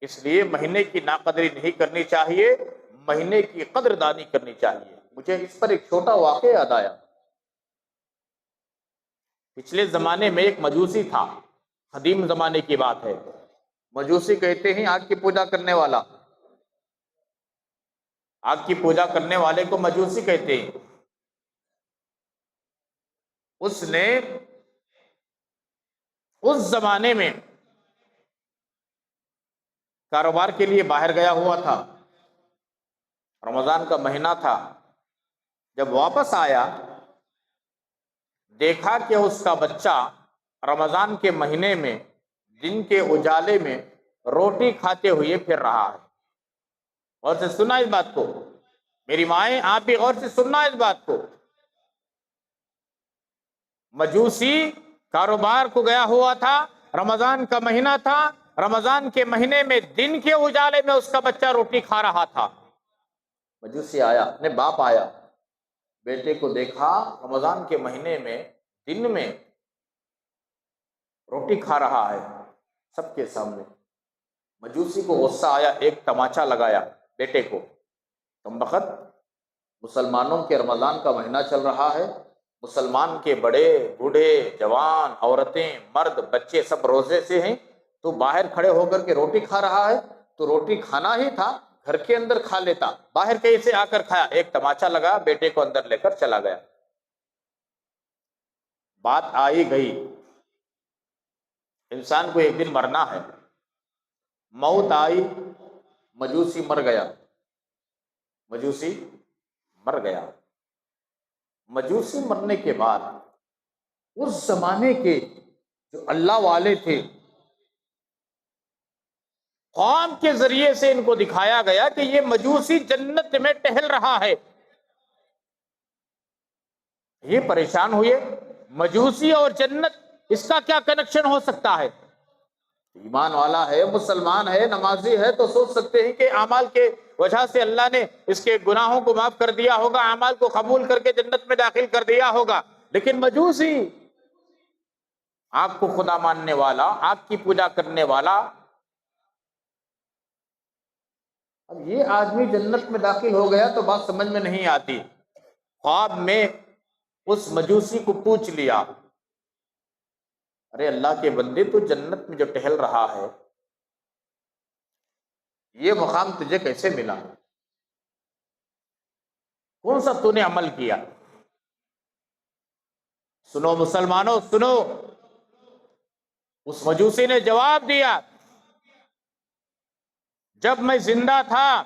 اس لیے مہینے کی ناقدری نہیں کرنی چاہیے، مہینے کی قدر دانی کرنی چاہیے۔ مجھے اس پر ایک چھوٹا واقعہ یاد آیا۔ پچھلے زمانے میں ایک مجوسی تھا، قدیم زمانے کی بات ہے۔ مجوسی کہتے ہیں آگ کی پوجا کرنے والا، آگ کی پوجا کرنے والے کو مجوسی کہتے ہیں۔ اس نے اس زمانے میں کاروبار کے لیے باہر گیا ہوا تھا، رمضان کا مہینہ تھا۔ جب واپس آیا دیکھا کہ اس کا بچہ رمضان کے مہینے میں دن کے اجالے میں روٹی کھاتے ہوئے پھر رہا ہے۔ غور سے سننا اس بات کو، میری مائیں آپ بھی غور سے سننا اس بات کو۔ مجوسی کاروبار کو گیا ہوا تھا، رمضان کا مہینہ تھا، رمضان کے مہینے میں دن کے اجالے میں اس کا بچہ روٹی کھا رہا تھا۔ مجوسی آیا، اپنے باپ آیا، بیٹے کو دیکھا رمضان کے مہینے میں دن میں روٹی کھا رہا ہے سب کے سامنے۔ مجوسی کو غصہ آیا، ایک تماچا لگایا بیٹے کو، تم بخت، مسلمانوں کے رمضان کا مہینہ چل رہا ہے، مسلمان کے بڑے بوڑھے جوان عورتیں مرد بچے سب روزے سے ہیں، تو باہر کھڑے ہو کر کے روٹی کھا رہا ہے، تو روٹی کھانا ہی تھا گھر کے اندر کھا لیتا، باہر کیسے آ کر کھایا؟ ایک تماچا لگا، بیٹے کو اندر لے کر چلا گیا۔ بات آئی گئی، انسان کو ایک دن مرنا ہے، موت آئی، مجوسی مر گیا، مجوسی مر گیا۔ مجوسی مرنے کے بعد اس زمانے کے جو اللہ والے تھے خواب کے ذریعے سے ان کو دکھایا گیا کہ یہ مجوسی جنت میں ٹہل رہا ہے. یہ پریشان ہوئے، مجوسی اور جنت اس کا کیا کنیکشن ہو سکتا ہے؟ ایمان والا ہے، مسلمان ہے، نمازی ہے تو سوچ سکتے ہیں کہ اعمال کے وجہ سے اللہ نے اس کے گناہوں کو معاف کر دیا ہوگا، اعمال کو قبول کر کے جنت میں داخل کر دیا ہوگا. لیکن مجوسی، آپ کو خدا ماننے والا، آپ کی پوجا کرنے والا، اب یہ آدمی جنت میں داخل ہو گیا تو بات سمجھ میں نہیں آتی. خواب میں اس مجوسی کو پوچھ لیا، ارے اللہ کے بندے تو جنت میں جو ٹہل رہا ہے، یہ مقام تجھے کیسے ملا؟ کون سا تو نے عمل کیا؟ سنو مسلمانوں، سنو. اس مجوسی نے جواب دیا، جب میں زندہ تھا،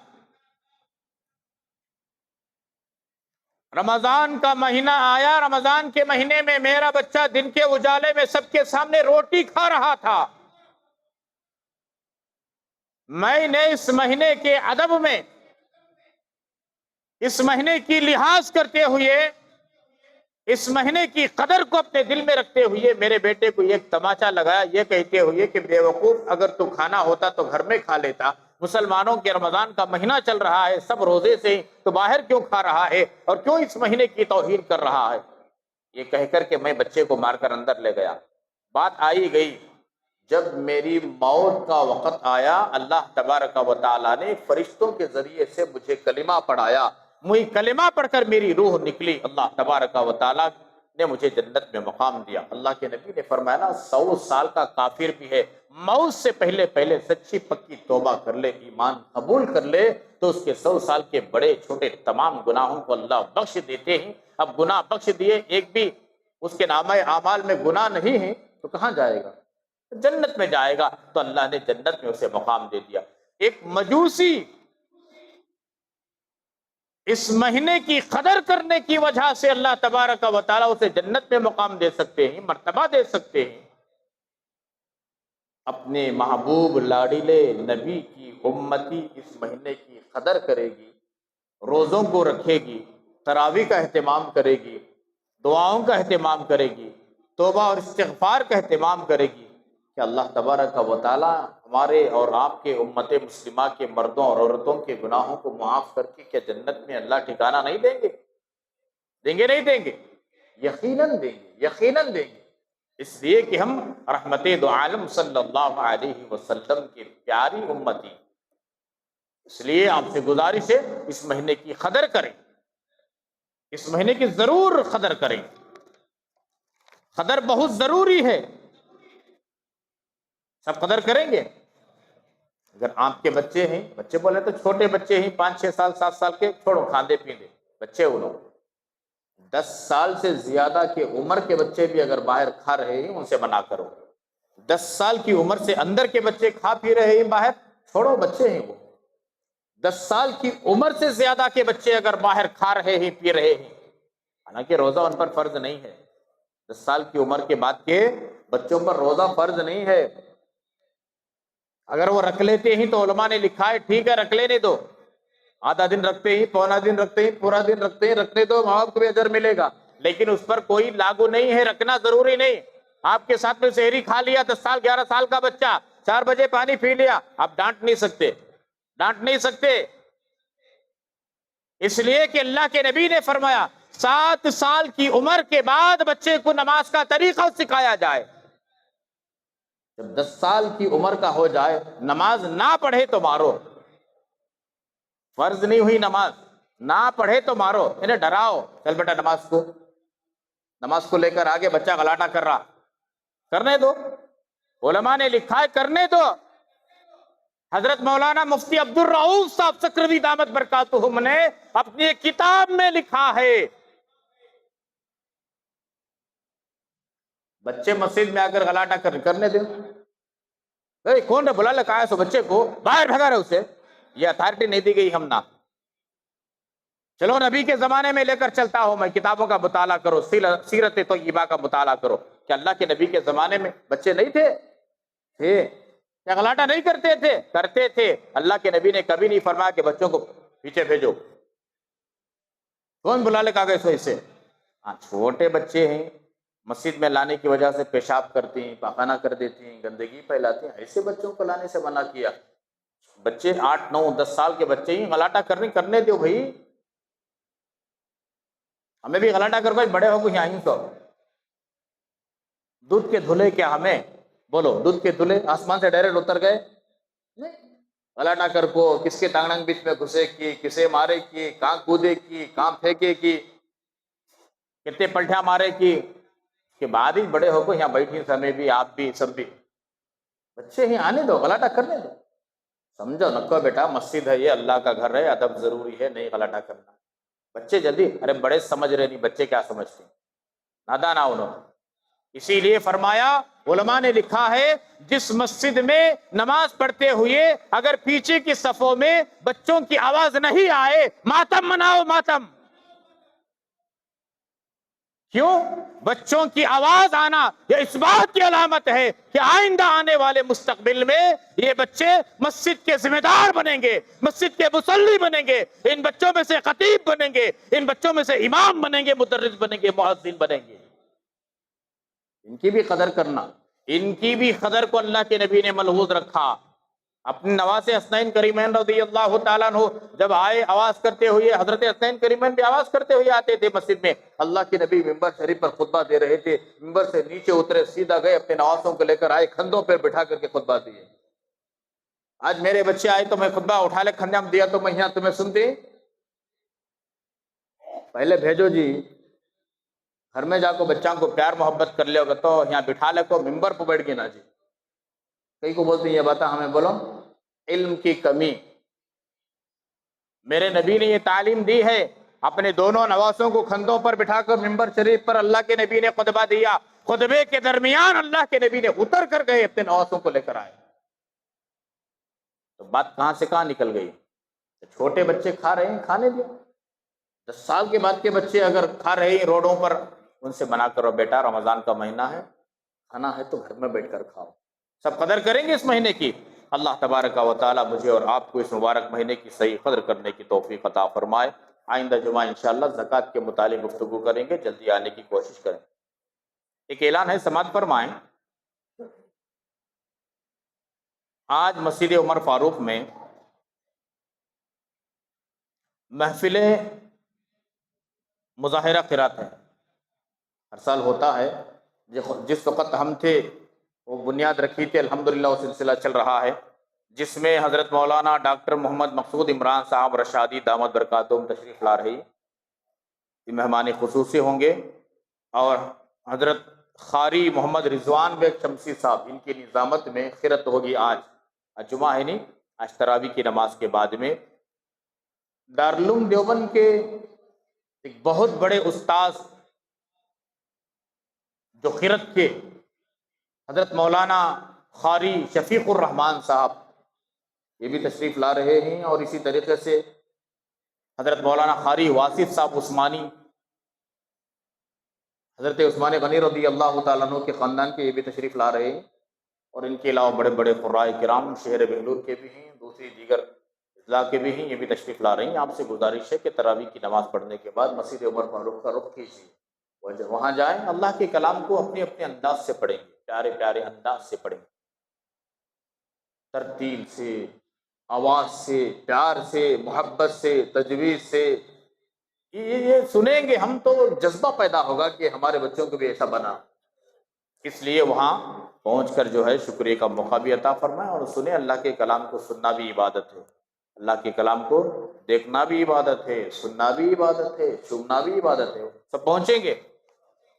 رمضان کا مہینہ آیا، رمضان کے مہینے میں میرا بچہ دن کے اجالے میں سب کے سامنے روٹی کھا رہا تھا. میں نے اس مہینے کے ادب میں، اس مہینے کی لحاظ کرتے ہوئے، اس مہینے کی قدر کو اپنے دل میں رکھتے ہوئے میرے بیٹے کو ایک تماچا لگایا، یہ کہتے ہوئے کہ بے وقوف، اگر تو کھانا ہوتا تو گھر میں کھا لیتا. مسلمانوں کے رمضان کا مہینہ چل رہا ہے، سب روزے سے ہی، تو باہر کیوں کھا رہا ہے اور کیوں اس مہینے کی توہین کر رہا ہے؟ یہ کہہ کر کے میں بچے کو مار کر اندر لے گیا. بات آئی گئی، جب میری موت کا وقت آیا، اللہ تبارک و تعالیٰ نے فرشتوں کے ذریعے سے مجھے کلمہ پڑھایا. وہی کلمہ پڑھ کر میری روح نکلی، اللہ تبارک و تعالیٰ نے مجھے جنت میں مقام دیا. اللہ کے نبی نے فرمایا نا، 100 سال کا کافر بھی ہے، موت سے پہلے پہلے سچی پکی توبہ کر لے، ایمان قبول کر لے، تو اس کے 100 سال کے بڑے چھوٹے تمام گناہوں کو اللہ بخش دیتے ہیں. اب گناہ بخش دیے، ایک بھی اس کے نامہ اعمال میں گناہ نہیں ہے تو کہاں جائے گا؟ جنت میں جائے گا. تو اللہ نے جنت میں اسے مقام دے دیا. ایک مجوسی اس مہینے کی قدر کرنے کی وجہ سے اللہ تبارک و تعالیٰ اسے جنت میں مقام دے سکتے ہیں، مرتبہ دے سکتے ہیں. اپنے محبوب لاڈلے نبی کی امتی اس مہینے کی قدر کرے گی، روزوں کو رکھے گی، تراویح کا اہتمام کرے گی، دعاؤں کا اہتمام کرے گی، توبہ اور استغفار کا اہتمام کرے گی، کہ اللہ تبارک و تعالیٰ ہمارے اور آپ کے امت مسلمہ کے مردوں اور عورتوں کے گناہوں کو معاف کر کے کیا جنت میں اللہ ٹھکانہ نہیں دیں گے؟ دیں گے نہیں دیں گے؟ یقیناً دیں گے، یقیناً دیں گے. اس لیے کہ ہم رحمت دو عالم صلی اللہ علیہ وسلم کی پیاری امتی، اس لیے آپ سے گزارش ہے اس مہینے کی قدر کریں، اس مہینے کی ضرور قدر کریں. قدر بہت ضروری ہے. سب قدر کریں گے؟ اگر آپ کے بچے ہیں، بچے بولے تو چھوٹے بچے ہیں، 5 6 سال 7 سال کے، چھوڑو کھاندے پیندے بچے، وہ لوگ 10 سال سے زیادہ کی عمر کے بچے بھی اگر باہر کھا رہے ہیں ان سے منع کرو. 10 سال کی عمر سے اندر کے بچے کھا پی رہے ہیں باہر، چھوڑو، بچے ہیں وہ. 10 سال کی عمر سے زیادہ کے بچے اگر باہر کھا رہے ہیں، پی رہے ہیں، حالانکہ روزہ ان پر فرض نہیں ہے. 10 سال کی عمر کے بعد کے بچوں پر روزہ فرض نہیں ہے. اگر وہ رکھ لیتے ہیں تو علماء نے لکھا ہے ٹھیک ہے، رکھ لینے دو، آدھا دن رکھتے ہیں، پونا دن رکھتے ہیں، پورا دن رکھتے ہیں، رکھنے دو، ماں باپ کو بھی اجر ملے گا. لیکن اس پر کوئی لاگو نہیں ہے، رکھنا ضروری نہیں. آپ کے ساتھ میں سحری کھا لیا 10 سال 11 سال کا بچہ، 4 بجے پانی پی لیا، آپ ڈانٹ نہیں سکتے، ڈانٹ نہیں سکتے. اس لیے کہ اللہ کے نبی نے فرمایا 7 سال کی عمر کے بعد بچے کو نماز کا طریقہ سکھایا جائے. جب 10 سال کی عمر کا ہو جائے، نماز نہ پڑھے تو مارو. فرض نہیں ہوئی نماز، نہ پڑھے تو مارو، انہیں ڈراؤ، چل بیٹا نماز کو لے کر آگے بچہ غلاٹا کر رہا، کرنے دو. علماء نے لکھا ہے کرنے دو. حضرت مولانا مفتی عبد الرؤف صاحب سکروی دامت برکاتہم نے اپنی ایک کتاب میں لکھا ہے، بچے مسجد میں آ کر غلاٹا کرنے دیں. کون نے بلا لگا ہے سو بچے کو باہر بھگا رہے، اسے یہ اتھارٹی نہیں دی گئی ہم نہ. چلو نبی کے زمانے میں لے کر چلتا ہوں میں، کتابوں کا مطالعہ کرو، سیرت طیبہ کا مطالعہ کرو. کہ اللہ کے نبی کے زمانے میں بچے نہیں تھے؟ کیا غلاٹا نہیں کرتے تھے؟ کرتے تھے۔ اللہ کے نبی نے کبھی نہیں فرمایا کہ بچوں کو پیچھے بھیجو، کون بلا لے کاغذ سے اسے؟ ہاں چھوٹے بچے ہیں، مسجد میں لانے کی وجہ سے پیشاب کرتی ہیں، پاخانہ کر دیتی ہیں، گندگی پھیلاتی ہیں، ایسے بچوں کو لانے سے منع کیا۔ بچے 8 9 10 سال کے بچے ہی غلاٹا کرنے دو بھائی، ہمیں بھی غلاٹا کر کے بڑے ہو گئے یہیں تو دودھ کے دھلے کیا ہمیں؟ بولو دودھ کے دھلے آسمان سے ڈائریکٹ اتر گئے؟ نہیں، غلاٹا کر کو کس کے ٹانگ بیچ میں گھسے کی، کسے مارے کی، کہاں کودے کی، کہاں پھینکے کی، کتنے پلٹیاں مارے کی، اس کے بعد ہی بڑے ہو کو یہاں بیٹھی سمے بھی، آپ بھی، سب بھی۔ بچے ہی آنے دو، غلاٹا کرنے دو، سمجھو نکو بیٹا مسجد ہے، یہ اللہ کا گھر ہے، ادب ضروری ہے، نہیں غلاٹا کرنا۔ بچے جلدی، ارے بڑے سمجھ رہے نہیں، بچے کیا سمجھتے ہیں، نادان انہوں۔ اسی لیے فرمایا، علماء نے لکھا ہے جس مسجد میں نماز پڑھتے ہوئے اگر پیچھے کی صفوں میں بچوں کی آواز نہیں آئے، ماتم مناؤ، ماتم۔ کیوں؟ بچوں کی آواز آنا یہ اس بات کی علامت ہے کہ آئندہ آنے والے مستقبل میں یہ بچے مسجد کے ذمہ دار بنیں گے، مسجد کے مصلی بنیں گے، ان بچوں میں سے خطیب بنیں گے، ان بچوں میں سے امام بنیں گے، مدرس بنیں گے، مؤذن بنیں گے۔ ان کی بھی قدر کرنا، ان کی بھی قدر کو اللہ کے نبی نے ملحوظ رکھا۔ اپنے نواز حسنین کریمین رضی اللہ تعالیٰ عنہ جب آئے آواز کرتے ہوئے، حضرت حسنین کریمین بھی آواز کرتے ہوئے آتے تھے مسجد میں، اللہ کے نبی ممبر شریف پر خطبہ دے رہے تھے، ممبر سے نیچے اترے، سیدھا گئے، اپنے نوازوں کو لے کر آئے، کندھوں پر بٹھا کر کے خطبہ دیے۔ آج میرے بچے آئے تو میں خطبہ اٹھا لے کندھے میں دیا تو میں یہاں تمہیں سنتی؟ پہلے بھیجو جی، گھر میں جا کو بچوں کو پیار محبت کر لے ہوگا تو یہاں بٹھا لے کو ممبر پہ بیٹھ گئے نا جی۔ کئی کو بولتے ہیں یہ بتا ہمیں بولو، علم کی کمی۔ میرے نبی نے یہ تعلیم دی ہے، اپنے دونوں نواسوں کو کندھوں پر بٹھا کر ممبر شریف پر اللہ کے نبی نے خطبہ دیا، خطبے کے درمیان اللہ کے نبی نے اتر کر گئے، اپنے نواسوں کو لے کر آئے۔ تو بات کہاں سے کہاں نکل گئی؟ چھوٹے بچے کھا رہے ہیں، کھانے دو۔ 10 سال کے بعد کے بچے اگر کھا رہے ہیں روڈوں پر، ان سے منع کرو، بیٹا رمضان کا مہینہ ہے، کھانا ہے تو گھر میں بیٹھ کر کھاؤ۔ سب قدر کریں گے اس مہینے کی۔ اللہ تبارک و تعالی مجھے اور آپ کو اس مبارک مہینے کی صحیح قدر کرنے کی توفیق عطا فرمائے۔ آئندہ جمعہ انشاءاللہ زکوٰۃ کے متعلق گفتگو کریں گے، جلدی آنے کی کوشش کریں۔ ایک اعلان ہے، سماعت فرمائیں۔ آج مسجد عمر فاروق میں محفل مظاہرہ قرات ہے، ہر سال ہوتا ہے۔ جس وقت ہم تھے وہ بنیاد رکھی تھی، الحمدللہ وہ سلسلہ چل رہا ہے، جس میں حضرت مولانا ڈاکٹر محمد مقصود عمران صاحب رشادی دامت برکاتہم تشریف لا رہی، یہ مہمان خصوصی ہوں گے، اور حضرت قاری محمد رضوان بیگ شمسی صاحب، ان کی نظامت میں خرت ہوگی۔ آج جمعہ ہے نہیں، آج تراویح کی نماز کے بعد میں دارالعلوم دیوبند کے ایک بہت بڑے استاذ جو خرت کے، حضرت مولانا قاری شفیق الرحمان صاحب، یہ بھی تشریف لا رہے ہیں، اور اسی طریقے سے حضرت مولانا قاری واصف صاحب عثمانی، حضرت عثمان غنی رضی اللہ تعالیٰ عنہ کے خاندان کے، یہ بھی تشریف لا رہے ہیں، اور ان کے علاوہ بڑے بڑے قراء کرام شہر بنگلور کے بھی ہیں، دوسری دیگر اضلاع کے بھی ہیں، یہ بھی تشریف لا رہے ہیں۔ آپ سے گزارش ہے کہ تراویح کی نماز پڑھنے کے بعد مسجد عمر فاروق کا رخ کیجیے، وہاں جائیں، اللہ کے کلام کو اپنے اپنے انداز سے پڑھیں گے، پیارے پیارے انداز سے پڑھیں گے، ترتیل سے، آواز سے، پیار سے، محبت سے، تجویز سے، یہ سنیں گے ہم تو جذبہ پیدا ہوگا کہ ہمارے بچوں کو بھی ایسا بنا۔ اس لیے وہاں پہنچ کر جو ہے شکریہ کا موقع بھی عطا فرمائیں، اور سنیں۔ اللہ کے کلام کو سننا بھی عبادت ہے، اللہ کے کلام کو دیکھنا بھی عبادت ہے، سننا بھی عبادت ہے، سننا بھی عبادت ہے۔ سب پہنچیں گے،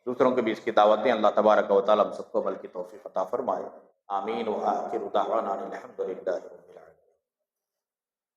دوسروں کو بھی اس کی دعوت دیں۔ اللہ تبارک و تعالی ہم سب کو عمل کی توفیق عطا فرمائے، آمین۔ وآخر دعوانا الحمدللہ رب العالمین۔